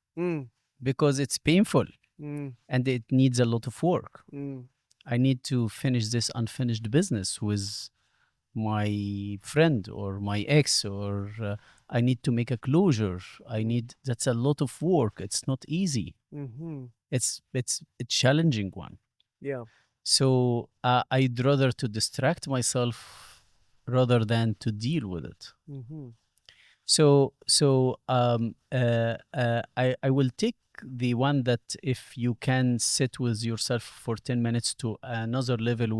because it's painful and it needs a lot of work. I need to finish this unfinished business with my friend or my ex, or I need to make a closure. That's a lot of work. It's not easy. It's a challenging one. Yeah. So I'd rather to distract myself rather than to deal with it. So I will take the one that if you can sit with yourself for 10 minutes to another level.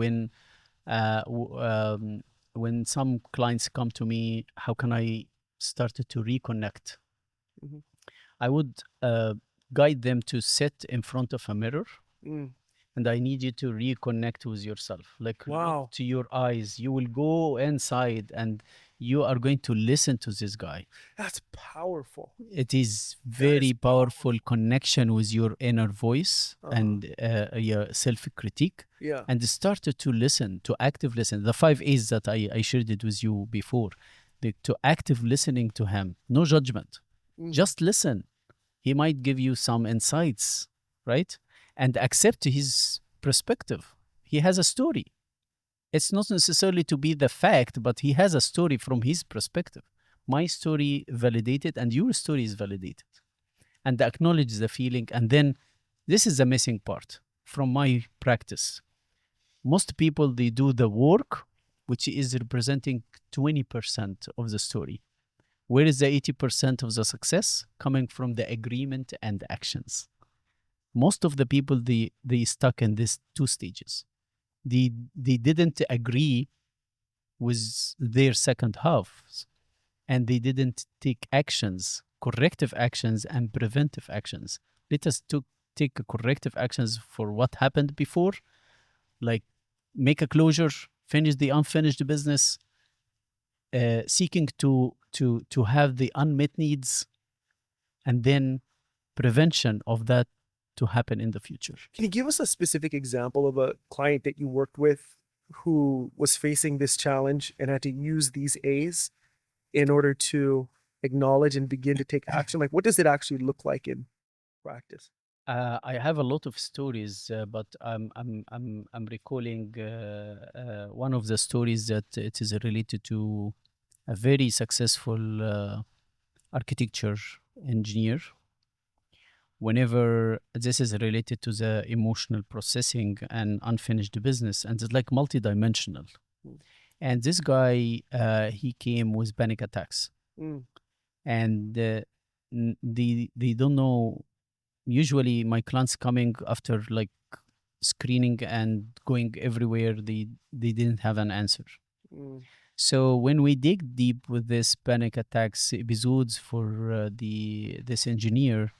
When some clients come to me, how can I start to reconnect? I would guide them to sit in front of a mirror, and I need you to reconnect with yourself. Like, look to your eyes. You will go inside and you are going to listen to this guy. That's powerful. It is very powerful connection with your inner voice and your self-critique. Yeah. And start to listen, to active listen. The 5 A's that I shared it with you before. To active listening to him. No judgment. Just listen. He might give you some insights, right? And accept his perspective. He has a story. It's not necessarily to be the fact, but he has a story from his perspective. My story validated and your story is validated. And acknowledge the feeling. And then this is the missing part from my practice. Most people, they do the work, which is representing 20% of the story. Where is the 80% of the success? Coming from the agreement and actions. Most of the people, they stuck in these 2 stages. they didn't agree with their second half, and they didn't take actions, corrective actions and preventive actions. Let us take corrective actions for what happened before, like make a closure, finish the unfinished business, seeking to have the unmet needs, and then prevention of that to happen in the future. Can you give us a specific example of a client that you worked with who was facing this challenge and had to use these A's in order to acknowledge and begin to take action? Like, what does it actually look like in practice? I have a lot of stories, but I'm recalling one of the stories that it is related to a very successful architecture engineer. Whenever this is related to the emotional processing and unfinished business, and it's like multidimensional. And this guy, he came with panic attacks, and they don't know. Usually, my clients coming after like screening and going everywhere, they didn't have an answer. So when we dig deep with this panic attacks episodes for this engineer,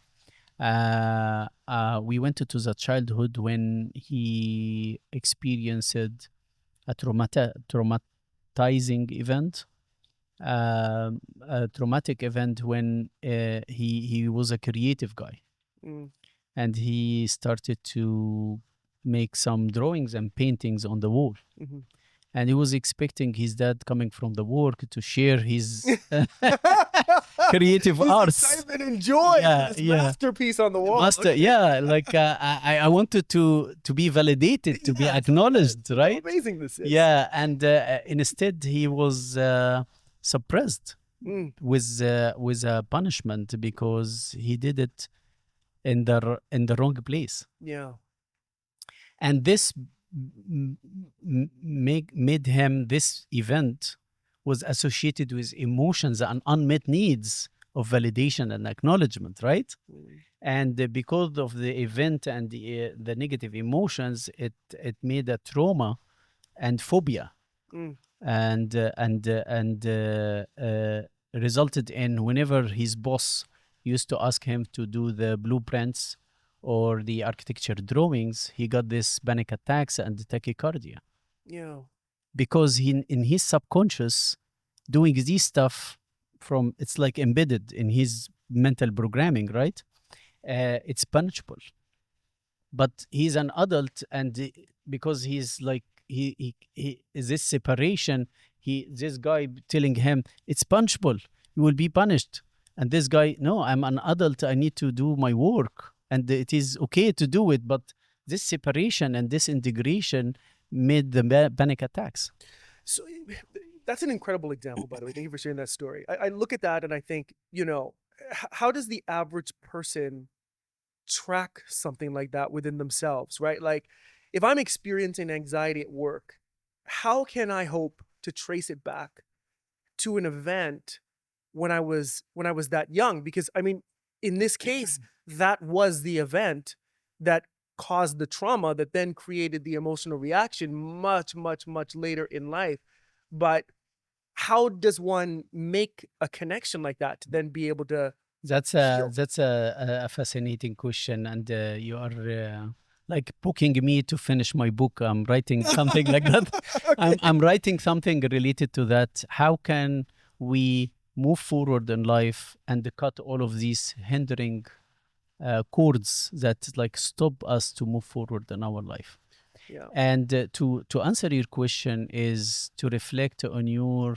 we went to the childhood when he experienced a traumatizing event, a traumatic event when he was a creative guy, and he started to make some drawings and paintings on the wall. And he was expecting his dad coming from the work to share his creative arts. Excitement and joy. This masterpiece on the wall. Like I wanted to be validated, to be acknowledged, right? How amazing this is. Yeah, and instead he was suppressed with a punishment because he did it in the wrong place. Yeah. And this made him, this event was associated with emotions and unmet needs of validation and acknowledgement, right? And because of the event and the negative emotions, it made a trauma and phobia, and resulted in whenever his boss used to ask him to do the blueprints or the architecture drawings, he got this panic attacks and tachycardia. Yeah. Because in his subconscious, doing this stuff it's like embedded in his mental programming, right? It's punishable. But he's an adult, and because he's like, he is this separation, this guy telling him it's punishable, you will be punished. And this guy, no, I'm an adult, I need to do my work. And it is okay to do it, but this separation and this integration made the panic attacks. So that's an incredible example, by the way. Thank you for sharing that story. I look at that and I think, how does the average person track something like that within themselves, right? Like, if I'm experiencing anxiety at work, how can I hope to trace it back to an event when I was that young? Because I mean, in this case, that was the event that caused the trauma that then created the emotional reaction much, much, much later in life. But how does one make a connection like that to then be able to That's a fascinating question, and you are like poking me to finish my book. I'm writing something like that. Okay. I'm writing something related to that. How can we move forward in life and cut all of these hindering cords that like stop us to move forward in our life? Yeah. And to answer your question is to reflect on your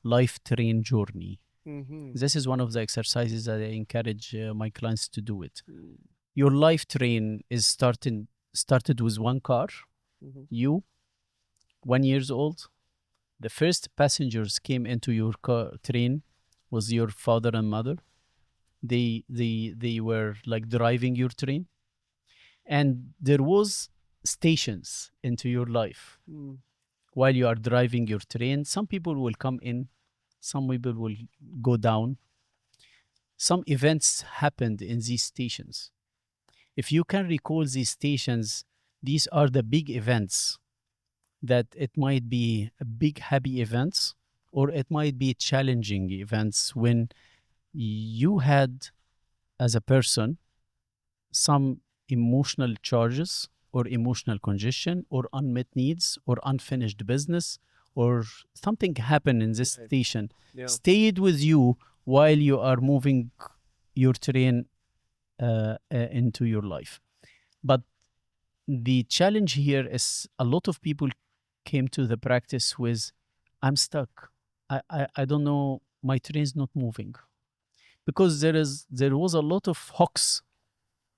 life train journey. This is one of the exercises that I encourage my clients to do it. Your life train is started with one car. You, 1 year old. The first passengers came into your car train was your father and mother. They were like driving your train, and there was stations into your life. While you are driving your train, some people will come in, some people will go down. Some events happened in these stations. If you can recall these stations, these are the big events that it might be a big happy events, or it might be challenging events when you had, as a person, some emotional charges or emotional congestion or unmet needs or unfinished business, or something happened in this Right. station, Yeah. stayed with you while you are moving your train into your life. But the challenge here is a lot of people came to the practice with, I'm stuck. I don't know, my train's not moving. Because there was a lot of hooks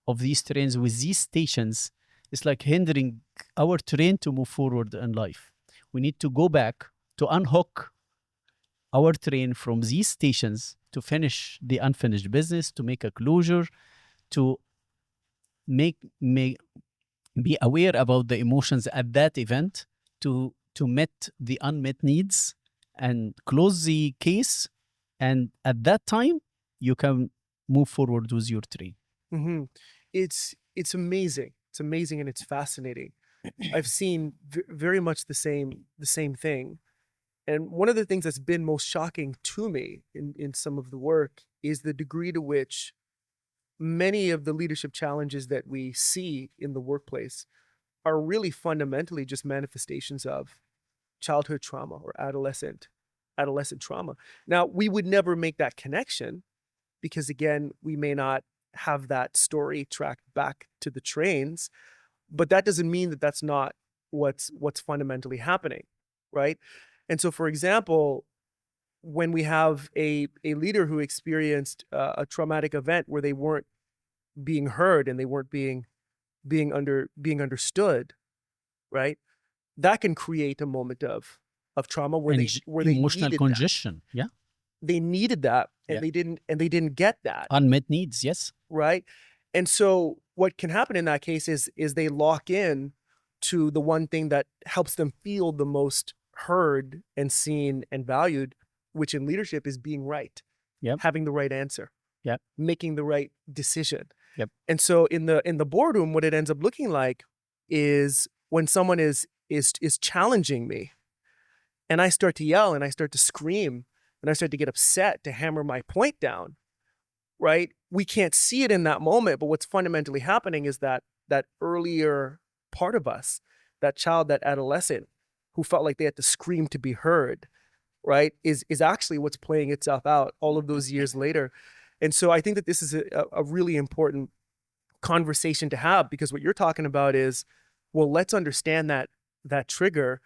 of these trains with these stations. It's like hindering our train to move forward in life. We need to go back to unhook our train from these stations to finish the unfinished business, to make a closure, to make be aware about the emotions at that event, to meet the unmet needs and close the case, and at that time you can move forward with your train. Mm-hmm. It's amazing. It's amazing and it's fascinating. I've seen very much the same thing. And one of the things that's been most shocking to me in some of the work is the degree to which many of the leadership challenges that we see in the workplace are really fundamentally just manifestations of childhood trauma or adolescent trauma. Now, we would never make that connection because, again, we may not have that story tracked back to the trains, but that doesn't mean that that's not what's fundamentally happening, right? And so, for example, when we have a leader who experienced a traumatic event where they weren't being heard and they weren't being understood, right? That can create a moment of trauma where And they emotional needed congestion. that. Yeah. They needed that, and Yeah. they didn't get that. Unmet needs. Yes. Right. And so what can happen in that case is they lock in to the one thing that helps them feel the most heard and seen and valued, which in leadership is being right. Yep. Having the right answer. Yep. Making the right decision. Yep. And so in the boardroom, what it ends up looking like is when someone is challenging me and I start to yell and I start to scream and I start to get upset to hammer my point down, right? We can't see it in that moment, but what's fundamentally happening is that earlier part of us, that child, that adolescent who felt like they had to scream to be heard, right, is actually what's playing itself out all of those years later. And so I think that this is a really important conversation to have, because what you're talking about is, well, let's understand that trigger,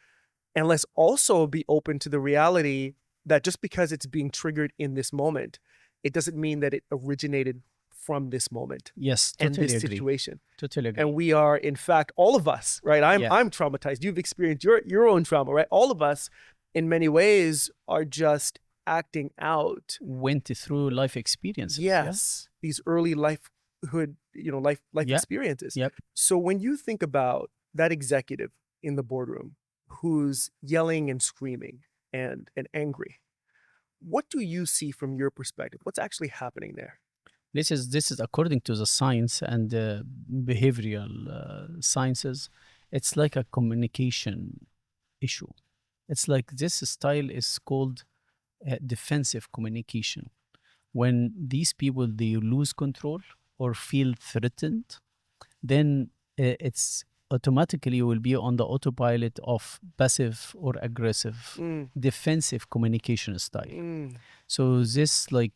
and let's also be open to the reality that just because it's being triggered in this moment, it doesn't mean that it originated from this moment. Yes, and totally this agree. situation. Totally agree. And we are, in fact, all of us, right? I'm traumatized. You've experienced your own trauma, right? All of us, in many ways, are just acting out. Went through life experiences. Yes, these early lifehood, life experiences. Yep. So when you think about that executive in the boardroom who's yelling and screaming and angry, what do you see from your perspective? What's actually happening there? This is according to the science and behavioral sciences. It's like a communication issue. It's like this style is called defensive communication. When these people, they lose control or feel threatened, then it's automatically will be on the autopilot of passive or aggressive defensive communication style. So this like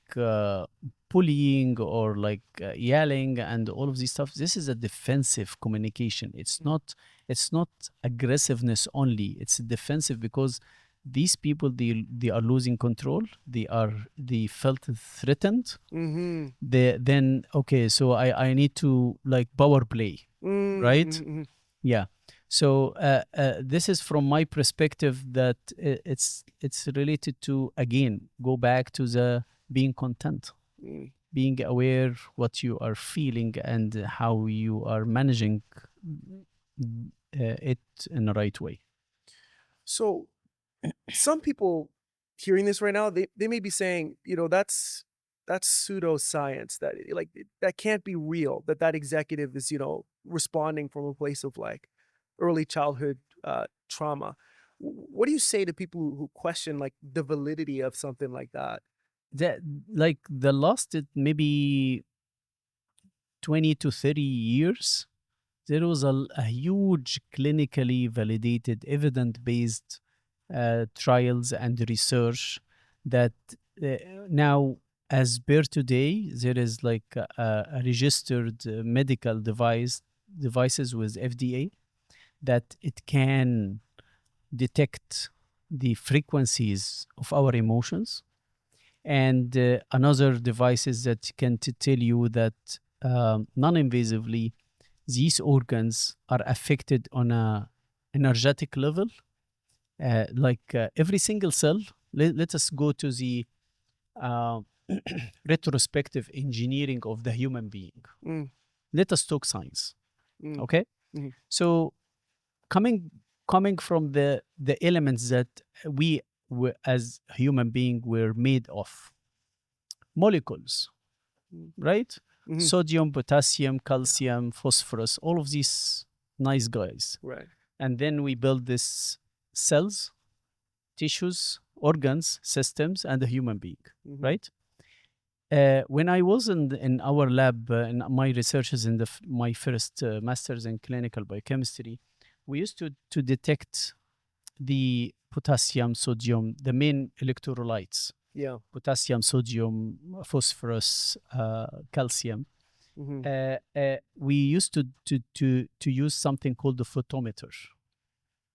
bullying or like yelling and all of these stuff, this is a defensive communication. It's not aggressiveness only. It's defensive because these people, they are losing control. They felt threatened. Then okay, so I need to like power play, right? Yeah. So this is from my perspective that it's related to, again, go back to the being content, being aware what you are feeling and how you are managing it in the right way. So some people hearing this right now, they may be saying, that's pseudoscience, that can't be real, that executive is, responding from a place of like early childhood trauma. What do you say to people who question like the validity of something like that? That, like, the last maybe 20 to 30 years, there was a huge clinically validated, evidence-based trials and research that now, as per today, there is like a registered medical devices with FDA that it can detect the frequencies of our emotions, and another devices that can tell you that non-invasively these organs are affected on a energetic level, every single cell. Let us go to the uh, retrospective engineering of the human being. Let us talk science. Okay. So coming from the elements that we as human being were made of, molecules, right? Sodium, potassium, calcium, phosphorus, all of these nice guys. Right. And then we build these cells, tissues, organs, systems, and a human being, right? When I was in our lab, in my researches in my first master's in clinical biochemistry, we used to detect the potassium, sodium, the main electrolytes. Yeah. Potassium, sodium, phosphorus, calcium. We used to use something called the photometer,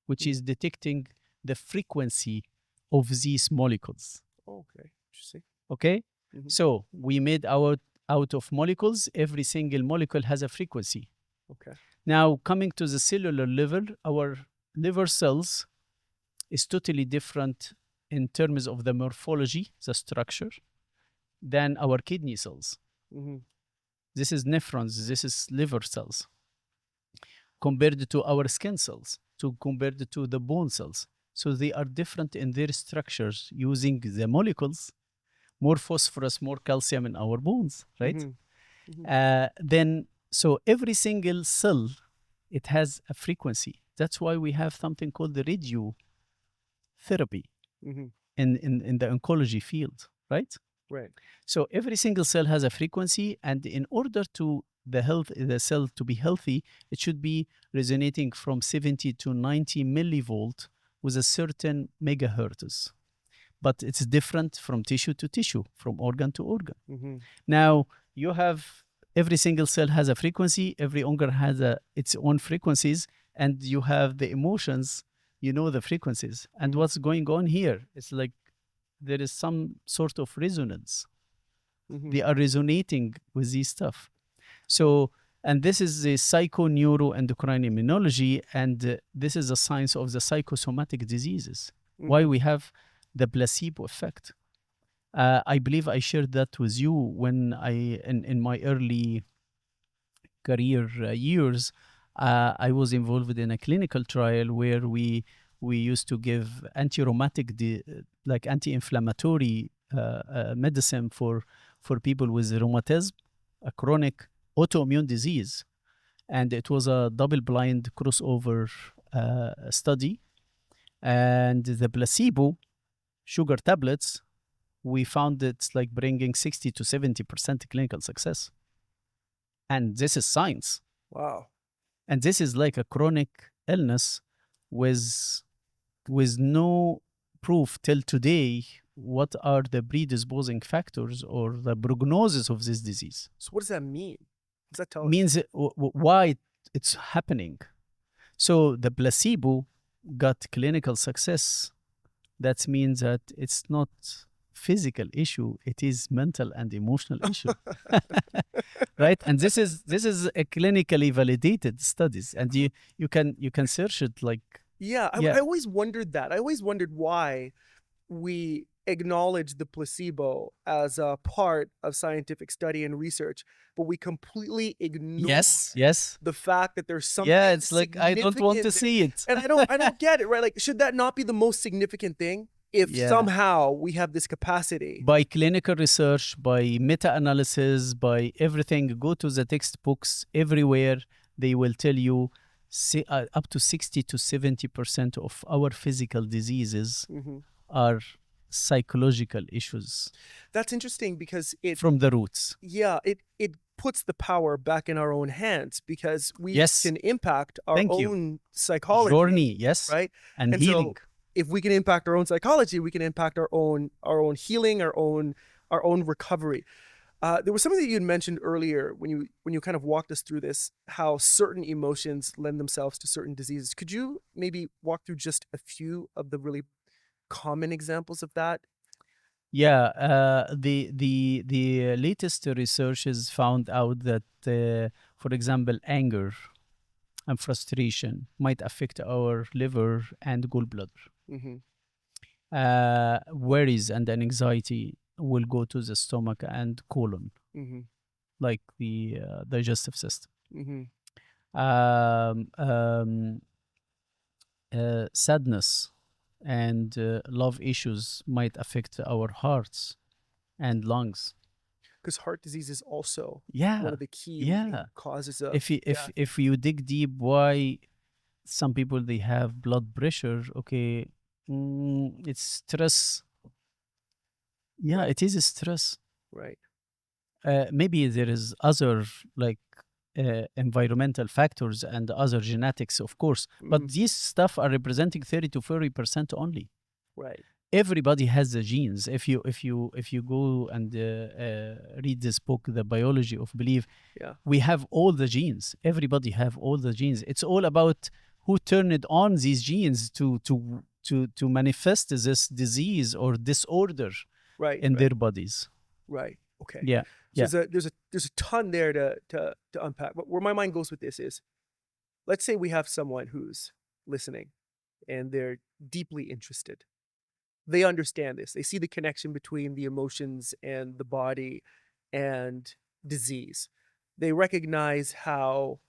which is detecting the frequency of these molecules. Okay, interesting. Okay, so we made out of molecules. Every single molecule has a frequency. Okay. Now, coming to the cellular level, our liver cells is totally different in terms of the morphology, the structure, than our kidney cells. This is nephrons, this is liver cells. Compared to our skin cells, compared to the bone cells. So they are different in their structures using the molecules, more phosphorus, more calcium in our bones, right? Then, so every single cell, it has a frequency. That's why we have something called the radiotherapy in the oncology field, right? Right. So every single cell has a frequency, and in order to the cell to be healthy, it should be resonating from 70 to 90 millivolt with a certain megahertz. But it's different from tissue to tissue, from organ to organ. Now, you have every single cell has a frequency, every organ has its own frequencies, and you have the emotions, you know the frequencies. And what's going on here? It's like there is some sort of resonance. They are resonating with these stuff. So, and this is the psychoneuroendocrine immunology, and this is the science of the psychosomatic diseases. Why we have the placebo effect. I believe I shared that with you when in my early career years, I was involved in a clinical trial where we used to give anti-rheumatic, like anti-inflammatory medicine for people with rheumatism, a chronic autoimmune disease. And it was a double-blind crossover study. And the placebo, sugar tablets, we found it's like bringing 60 to 70% clinical success. And this is science. Wow. And this is like a chronic illness with no proof till today what are the predisposing factors or the prognosis of this disease. So what does that mean? What does that tell us? Means why it's happening. So the placebo got clinical success. That means that it's not physical issue, it is mental and emotional issue. Right? And this is a clinically validated studies, and you can search it like. I always wondered that. I always wondered why we acknowledge the placebo as a part of scientific study and research, but we completely ignore the fact that there's something. Yeah, it's like I don't want to see it. And I don't get it, right? Like, should that not be the most significant thing? If somehow we have this capacity. By clinical research, by meta-analysis, by everything, go to the textbooks everywhere, they will tell you up to 60 to 70% of our physical diseases are psychological issues. That's interesting because it from the roots. Yeah, it puts the power back in our own hands because we Yes. can impact our Thank own you. psychology. Journey, yes, right? and healing. So if we can impact our own psychology, we can impact our own healing, our own recovery. There was something that you had mentioned earlier when you kind of walked us through this, how certain emotions lend themselves to certain diseases. Could you maybe walk through just a few of the really common examples of that? Yeah, the latest research has found out that, for example, anger and frustration might affect our liver and gallbladder. Worries and anxiety will go to the stomach and colon, like the digestive system. Sadness and love issues might affect our hearts and lungs. Because heart disease is also Yeah, one of the key causes of if you dig deep, why some people they have blood pressure, okay, it's stress. Yeah, it is stress. Right. Maybe there is other like environmental factors and other genetics, of course, but these stuff are representing 30 to 40% only. Right. Everybody has the genes. If you go and read this book, The Biology of Belief, we have all the genes. Everybody have all the genes. It's all about who turned on these genes to manifest this disease or disorder in their bodies. Right. Okay. Yeah. So there's a ton there to unpack. But where my mind goes with this is, let's say we have someone who's listening and they're deeply interested. They understand this. They see the connection between the emotions and the body and disease. They recognize how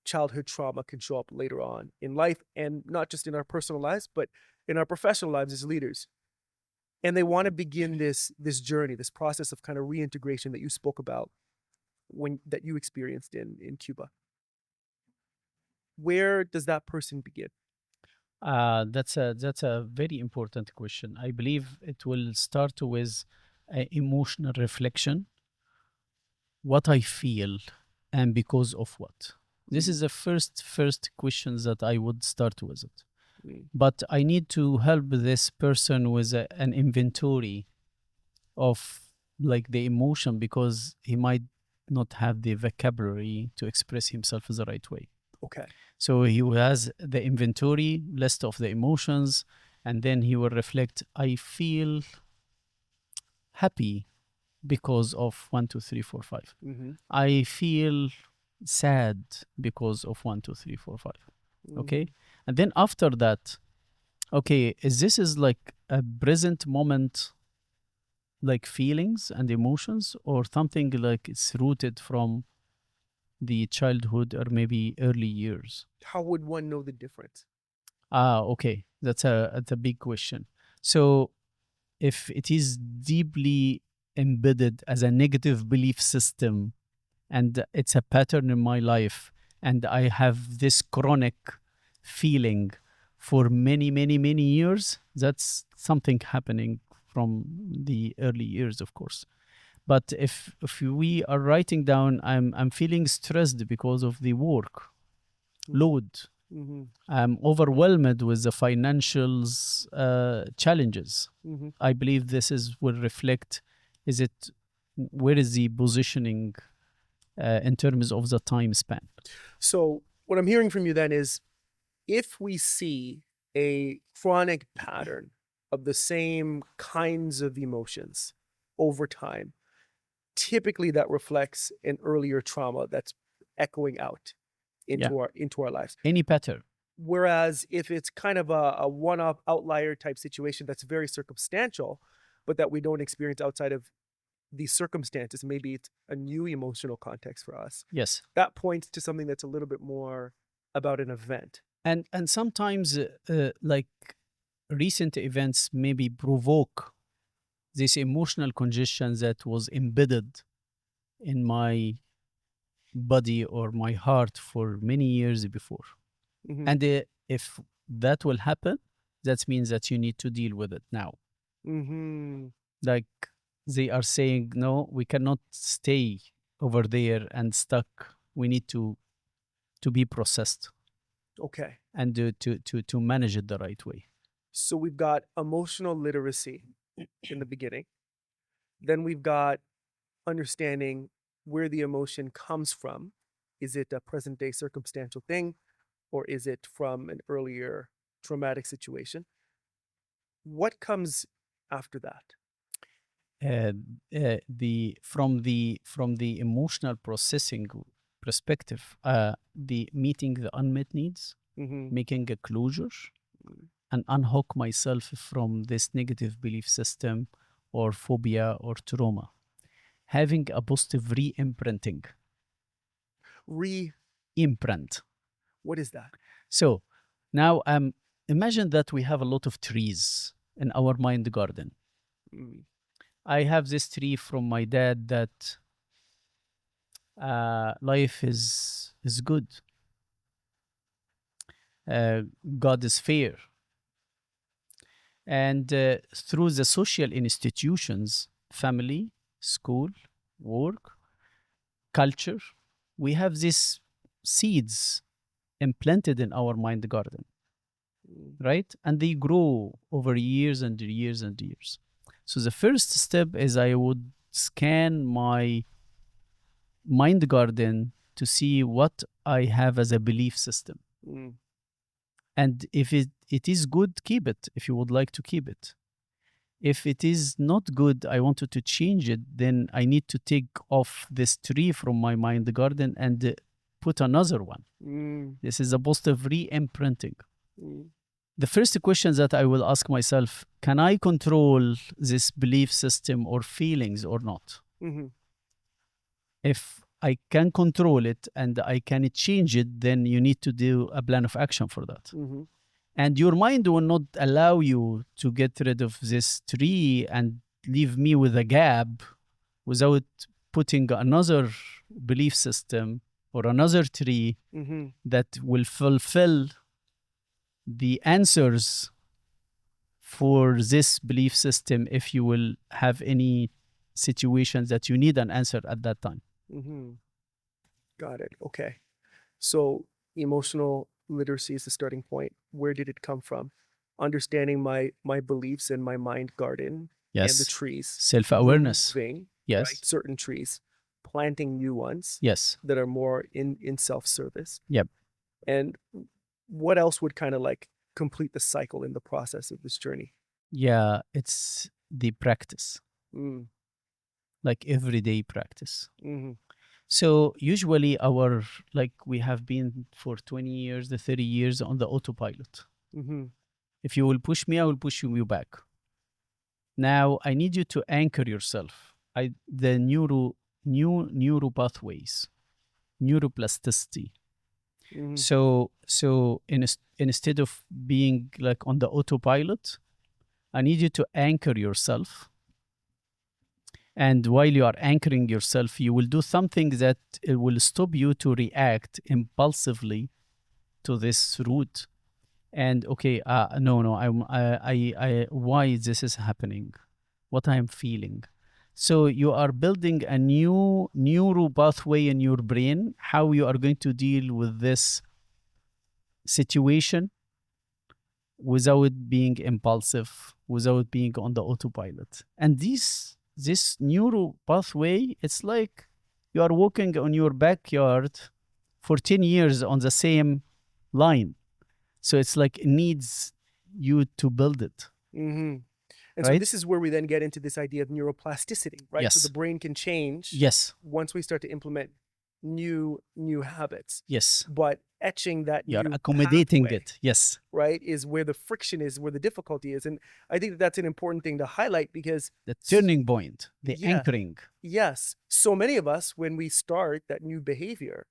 childhood trauma can show up later on in life, and not just in our personal lives, but in our professional lives as leaders. And they want to begin this journey, this process of kind of reintegration that you spoke about that you experienced in Cuba. Where does that person begin? That's a very important question. I believe it will start with emotional reflection. What I feel and because of what. This is the first question that I would start with it. But I need to help this person with an inventory of like the emotion, because he might not have the vocabulary to express himself the right way. Okay. So he has the inventory list of the emotions, and then he will reflect, I feel happy because of 1, 2, 3, 4, 5. I feel sad because of 1, 2, 3, 4, 5. Okay. And then after that, okay, is like a present moment, like feelings and emotions, or something like it's rooted from the childhood or maybe early years? How would one know the difference? Okay, that's a big question. So if it is deeply embedded as a negative belief system and it's a pattern in my life, and I have this chronic feeling for many, many, many years, that's something happening from the early years, of course. But if we are writing down, I'm feeling stressed because of the work load. I'm overwhelmed with the financials challenges. I believe this will reflect, where is the positioning in terms of the time span? So what I'm hearing from you then is, if we see a chronic pattern of the same kinds of emotions over time, typically that reflects an earlier trauma that's echoing out into our lives. Any pattern. Whereas if it's kind of a one-off outlier type situation that's very circumstantial, but that we don't experience outside of these circumstances, maybe it's a new emotional context for us. Yes. That points to something that's a little bit more about an event. And sometimes like recent events maybe provoke this emotional congestion that was embedded in my body or my heart for many years before. And if that will happen, that means that you need to deal with it now. Like they are saying, no, we cannot stay over there and stuck. We need to be processed. Okay. And to manage it the right way. So we've got emotional literacy in the beginning. Then we've got understanding where the emotion comes from. Is it a present day circumstantial thing, or is it from an earlier traumatic situation? What comes after that? From the emotional processing perspective, the meeting the unmet needs, making a closure, and unhook myself from this negative belief system or phobia or trauma. Having a positive re-imprinting. Re-imprint. What is that? So now imagine that we have a lot of trees in our mind garden. I have this tree from my dad that life is good. God is fair. And through the social institutions, family, school, work, culture, we have these seeds implanted in our mind garden, right? And they grow over years and years and years. So the first step is I would scan my mind garden to see what I have as a belief system. And if it is good, keep it, if you would like to keep it. If it is not good, I wanted to change it, then I need to take off this tree from my mind garden and put another one. This is a positive re-imprinting. The first question that I will ask myself, can I control this belief system or feelings or not? If I can control it and I can change it, then you need to do a plan of action for that. And your mind will not allow you to get rid of this tree and leave me with a gap without putting another belief system or another tree that will fulfill the answers for this belief system if you will have any situations that you need an answer at that time. Got it. Okay. So emotional literacy is the starting point. Where did it come from? Understanding my beliefs in my mind garden. Yes. And the trees. Self-awareness. Yes. Right, certain trees. Planting new ones. Yes. That are more in self-service. Yep. And what else would kind of like complete the cycle in the process of this journey? Yeah, it's the practice. Like everyday practice. So usually we have been for 20 years, 30 years on the autopilot. If you will push me, I will push you back. Now I need you to anchor yourself. The neuro pathways, neuroplasticity. So instead of being like on the autopilot, I need you to anchor yourself. And while you are anchoring yourself, you will do something that it will stop you to react impulsively to this route. And okay, why this is happening? What I am feeling. So you are building a new neural pathway in your brain, how you are going to deal with this situation without being impulsive, without being on the autopilot. And this neural pathway, it's like you are walking on your backyard for 10 years on the same line. So it's like it needs you to build it. And right? So this is where we then get into this idea of neuroplasticity, right? Yes. So the brain can change. Yes. Once we start to implement new habits. Yes. But etching that you're accommodating pathway, it. Yes. Right, is where the friction is, where the difficulty is. And I think that's an important thing to highlight because the turning point, the anchoring. Yes. So many of us, when we start that new behavior,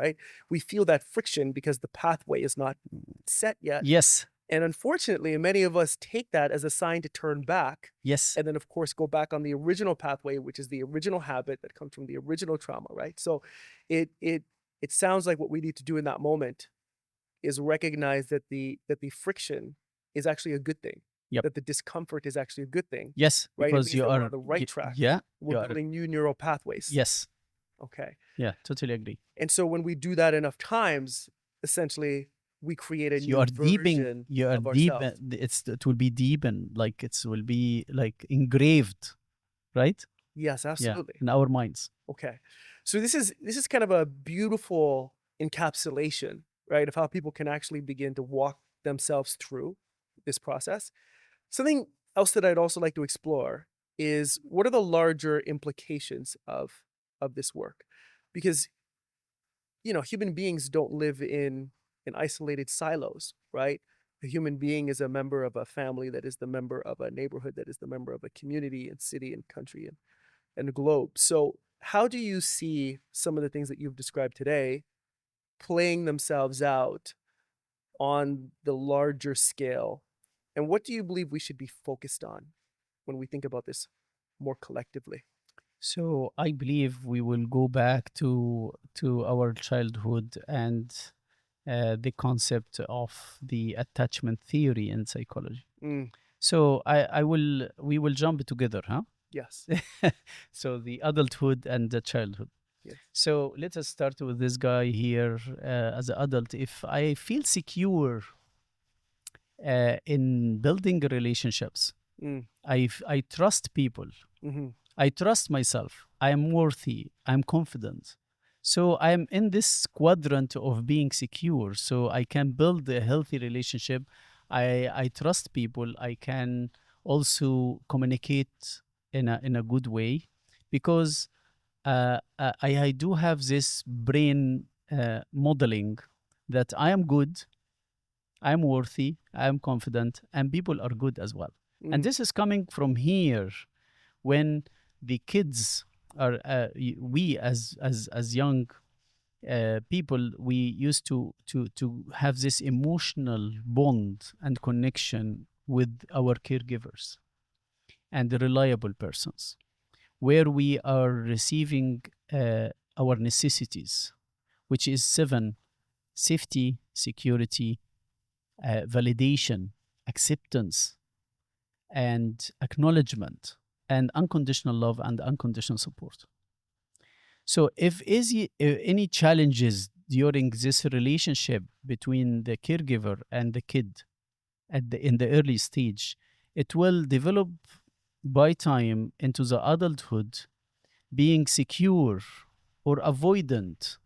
right, we feel that friction because the pathway is not set yet. Yes. And unfortunately, many of us take that as a sign to turn back. Yes. And then, of course, go back on the original pathway, which is the original habit that comes from the original trauma, right? So it sounds like what we need to do in that moment is recognize that the friction is actually a good thing. Yep. That the discomfort is actually a good thing. Yes, right? because you we're are on the right track. Yeah, we're building new neural pathways. Yes. Okay. Yeah, totally agree. And so when we do that enough times, essentially we create a new version you are of deep. ourselves. It will be deepened, like it will be like engraved, right? Yes, absolutely. Yeah, in our minds. Okay. So this is kind of a beautiful encapsulation, right, of how people can actually begin to walk themselves through this process. Something else that I'd also like to explore is what are the larger implications of this work? Because human beings don't live in isolated silos, right? A human being is a member of a family that is the member of a neighborhood that is the member of a community and city and country and globe. So how do you see some of the things that you've described today playing themselves out on the larger scale? And what do you believe we should be focused on when we think about this more collectively? So I believe we will go back to our childhood and the concept of the attachment theory in psychology. So we will jump together, huh? Yes. So the adulthood and the childhood. Yes. So let us start with this guy here. As an adult, if I feel secure in building relationships, I trust people. Mm-hmm. I trust myself. I am worthy. I'm confident. So I'm in this quadrant of being secure. So I can build a healthy relationship. I trust people. I can also communicate in a good way, because I do have this brain modeling that I am good, I'm worthy, I'm confident, and people are good as well. And this is coming from here when the kids are, we as young people, we used to have this emotional bond and connection with our caregivers and the reliable persons, where we are receiving our necessities, which is 7: safety, security, validation, acceptance, and acknowledgement, and unconditional love and unconditional support. So if any challenges during this relationship between the caregiver and the kid in the early stage, it will develop by time into the adulthood being secure or avoidant.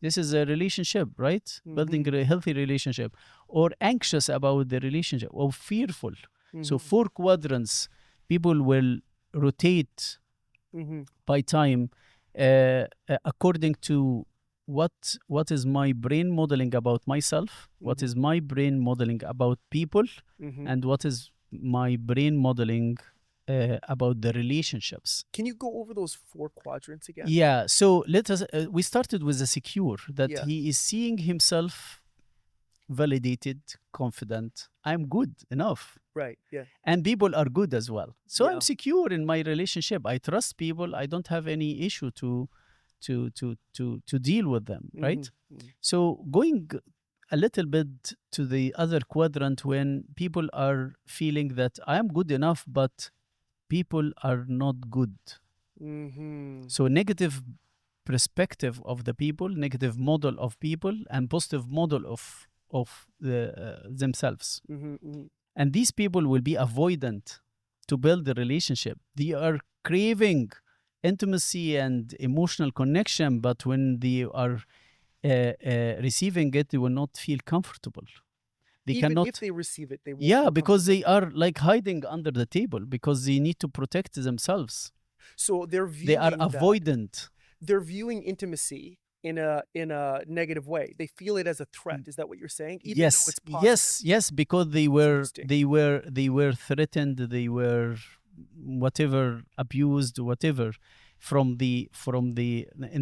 This is a relationship, right? Mm-hmm. Building a healthy relationship, or anxious about the relationship, or fearful. Mm-hmm. So 4 quadrants, people will rotate by time according to what is my brain modeling about myself, what is my brain modeling about people, and what is my brain modeling about the relationships. Can you go over those 4 quadrants again? Yeah, so let us, we started with the secure, that he is seeing himself validated, confident, I'm good enough. Right, yeah. And people are good as well. So I'm secure in my relationship. I trust people. I don't have any issue to deal with them, right? So going a little bit to the other quadrant, when people are feeling that I am good enough, but people are not good. So negative perspective of the people, negative model of people, and positive model of themselves. And these people will be avoidant to build a relationship. They are craving intimacy and emotional connection, but when they are receiving it, they will not feel comfortable. They Even cannot, if they receive it, they won't feel because they are like hiding under the table, because they need to protect themselves. So they are avoidant. They're viewing intimacy in a negative way. They feel it as a threat. Is that what you're saying? Even though it's positive. Yes, because they were threatened, they were whatever, abused, whatever, from the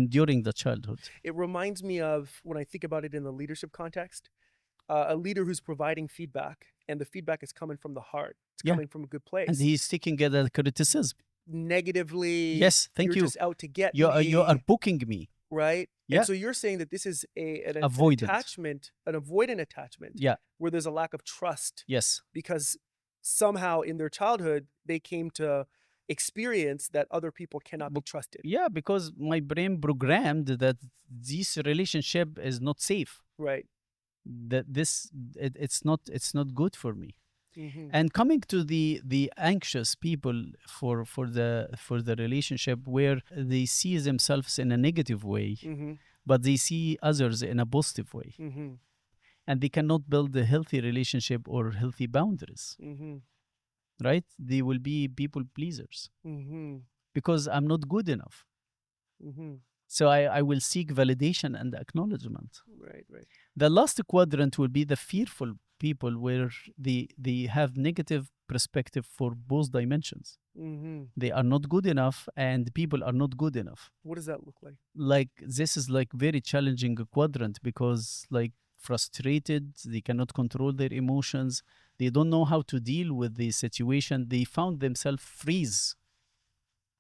during the childhood. It reminds me of, when I think about it in the leadership context, a leader who's providing feedback, and the feedback is coming from the heart. It's coming from a good place. And he's taking it as criticism. Negatively. Yes, thank you. You're just out to get you me. You are booking me. right? Yeah. And so you're saying that this is an Avoidant. attachment, an avoidant attachment, Yeah. where there's a lack of trust. Yes. Because somehow in their childhood they came to experience that other people cannot be trusted. Yeah, because my brain programmed that this relationship is not safe. Right. That it's not good for me. Mm-hmm. And coming to the anxious people for the relationship where they see themselves in a negative way, Mm-hmm. but they see others in a positive way, Mm-hmm. and they cannot build a healthy relationship or healthy boundaries. Mm-hmm. Right? They will be people pleasers Mm-hmm. because I'm not good enough. Mm-hmm. So I will seek validation and acknowledgement. Right. The last quadrant will be the fearful people where they have negative perspective for both dimensions. Mm-hmm. They are not good enough and people are not good enough. What does that look like? Like this is like very challenging quadrant because like frustrated, they cannot control their emotions, they don't know how to deal with the situation, they found themselves freeze,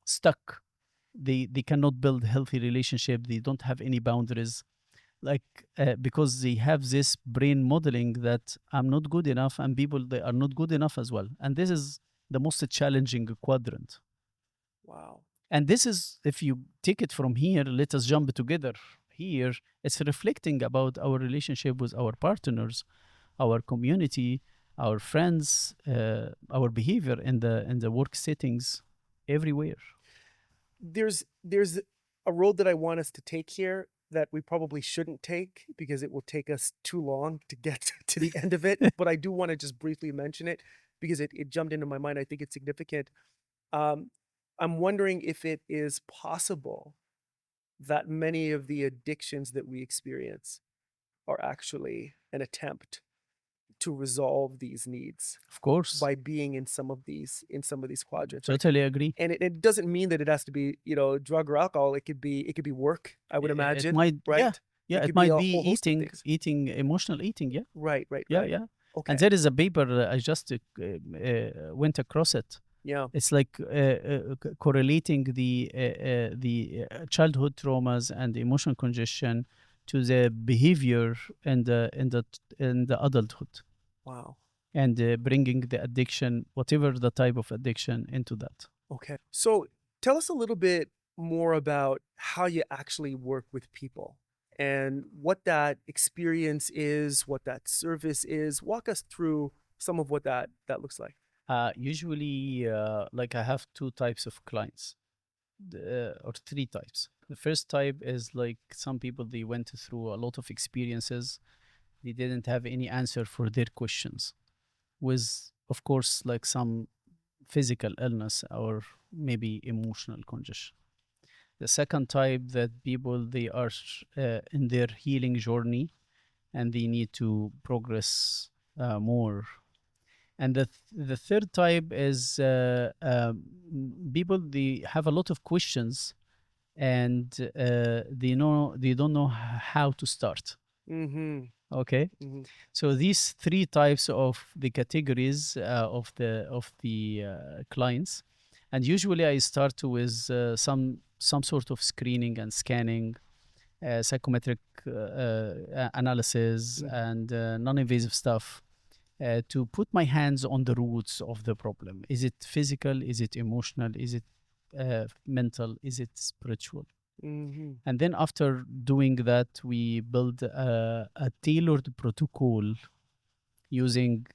stuck. They cannot build healthy relationship, they don't have any boundaries, like because they have this brain modeling that I'm not good enough and people they are not good enough as well, and this is the most challenging quadrant. Wow. And this is, if you take it from here, let us jump together here, it's reflecting about our relationship with our partners, our community, our friends, our behavior in the work settings, everywhere. There's a road that I want us to take here that we probably shouldn't take because it will take us too long to get to the end of it. But I do want to just briefly mention it because it jumped into my mind. I think it's significant. I'm wondering if it is possible that many of the addictions that we experience are actually an attempt to resolve these needs, of course, by being in some of these quadrants. Totally agree. And it doesn't mean that it has to be, drug or alcohol. It could be work, I would imagine. It might, right? Yeah, it might be eating, emotional eating. Yeah. Right. Yeah. Okay. And there is a paper I just went across it. Yeah. It's like correlating the childhood traumas and the emotional congestion to the behavior and the adulthood. Wow. And bringing the addiction, whatever the type of addiction, into that. Okay. So tell us a little bit more about how you actually work with people and what that experience is, what that service is. Walk us through some of what that looks like. Usually, like I have two types of clients, or three types. The first type is like some people, they went through a lot of experiences. They didn't have any answer for their questions, with, of course, like some physical illness or maybe emotional congestion. The second type, that people, they are in their healing journey and they need to progress more. And the third type is people, they have a lot of questions and they don't know how to start. Mm-hmm. Okay. Mm-hmm. So these three types of the categories of the clients, and usually I start with some sort of screening and scanning, psychometric analysis, and non-invasive stuff to put my hands on the roots of the problem. Is it physical? Is it emotional? Is it mental? Is it spiritual? Mm-hmm. And then after doing that, we build a tailored protocol using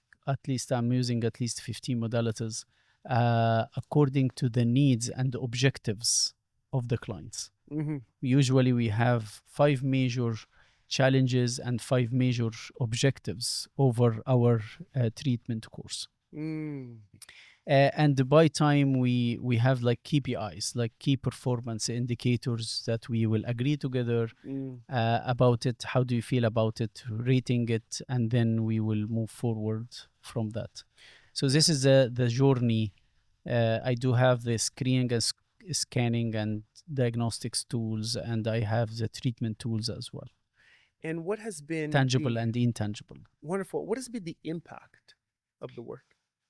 I'm using at least 15 modalities according to the needs and objectives of the clients. Mm-hmm. Usually we have 5 major challenges and 5 major objectives over our treatment course. And by time we have like KPIs, like key performance indicators, that we will agree together about it. How do you feel about it? Rating it, and then we will move forward from that. So this is the journey. I do have the screening and scanning and diagnostics tools, and I have the treatment tools as well. And what has been tangible and intangible? Wonderful. What has been the impact of the work?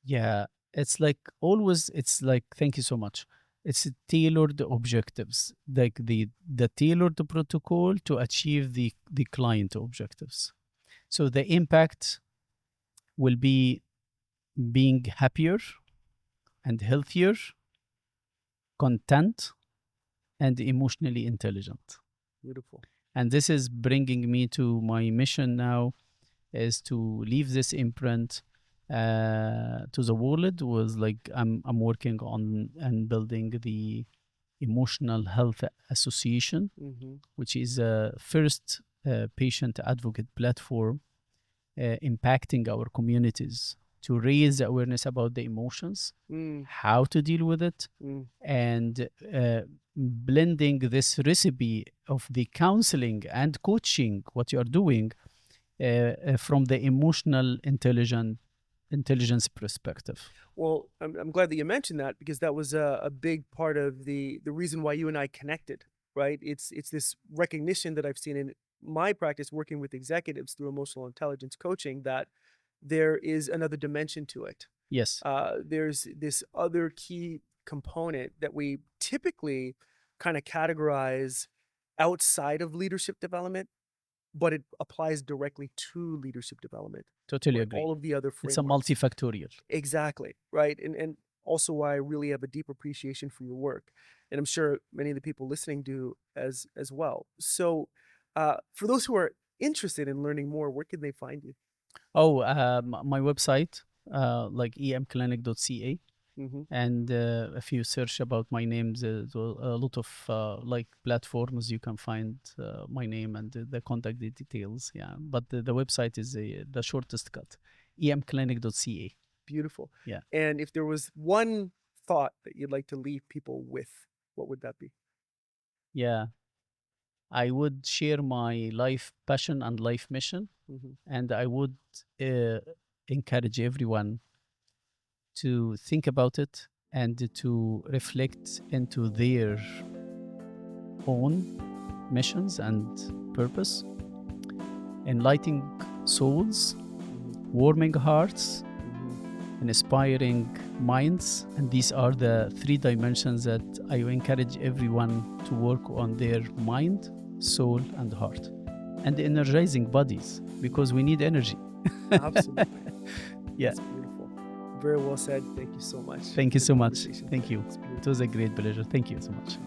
Yeah. It's like always, it's like, thank you so much. It's tailored objectives, like the tailored protocol to achieve the client objectives. So the impact will be being happier and healthier, content, and emotionally intelligent. Beautiful. And this is bringing me to my mission now, is to leave this imprint to the world. Was like I'm working on and building the Emotional Health Association, which is a first patient advocate platform impacting our communities to raise the awareness about the emotions, how to deal with it, and blending this recipe of the counseling and coaching, what you are doing, from the emotional intelligence perspective. Well, I'm glad that you mentioned that, because that was a big part of the reason why you and I connected, right? It's this recognition that I've seen in my practice working with executives through emotional intelligence coaching, that there is another dimension to it. Yes. There's this other key component that we typically kind of categorize outside of leadership development, but it applies directly to leadership development. Totally agree. All of the other frameworks. It's a multifactorial. Exactly, right? And also why I really have a deep appreciation for your work. And I'm sure many of the people listening do as well. So for those who are interested in learning more, where can they find you? Oh, my website, like emclinic.ca. And if you search about my name, there's a lot of like platforms you can find my name and the contact details. Yeah, but the website is the shortest cut, emclinic.ca. Beautiful. Yeah. And if there was one thought that you'd like to leave people with, what would that be? Yeah, I would share my life passion and life mission, and I would encourage everyone to think about it and to reflect into their own missions and purpose, enlightening souls, warming hearts, inspiring minds. And these are the 3 dimensions that I encourage everyone to work on: their mind, soul, and heart, and energizing bodies, because we need energy. Absolutely. Yeah. That's beautiful. Very well said. Thank you so much. Thank you so much. Thank you. It was a great pleasure. Thank you so much.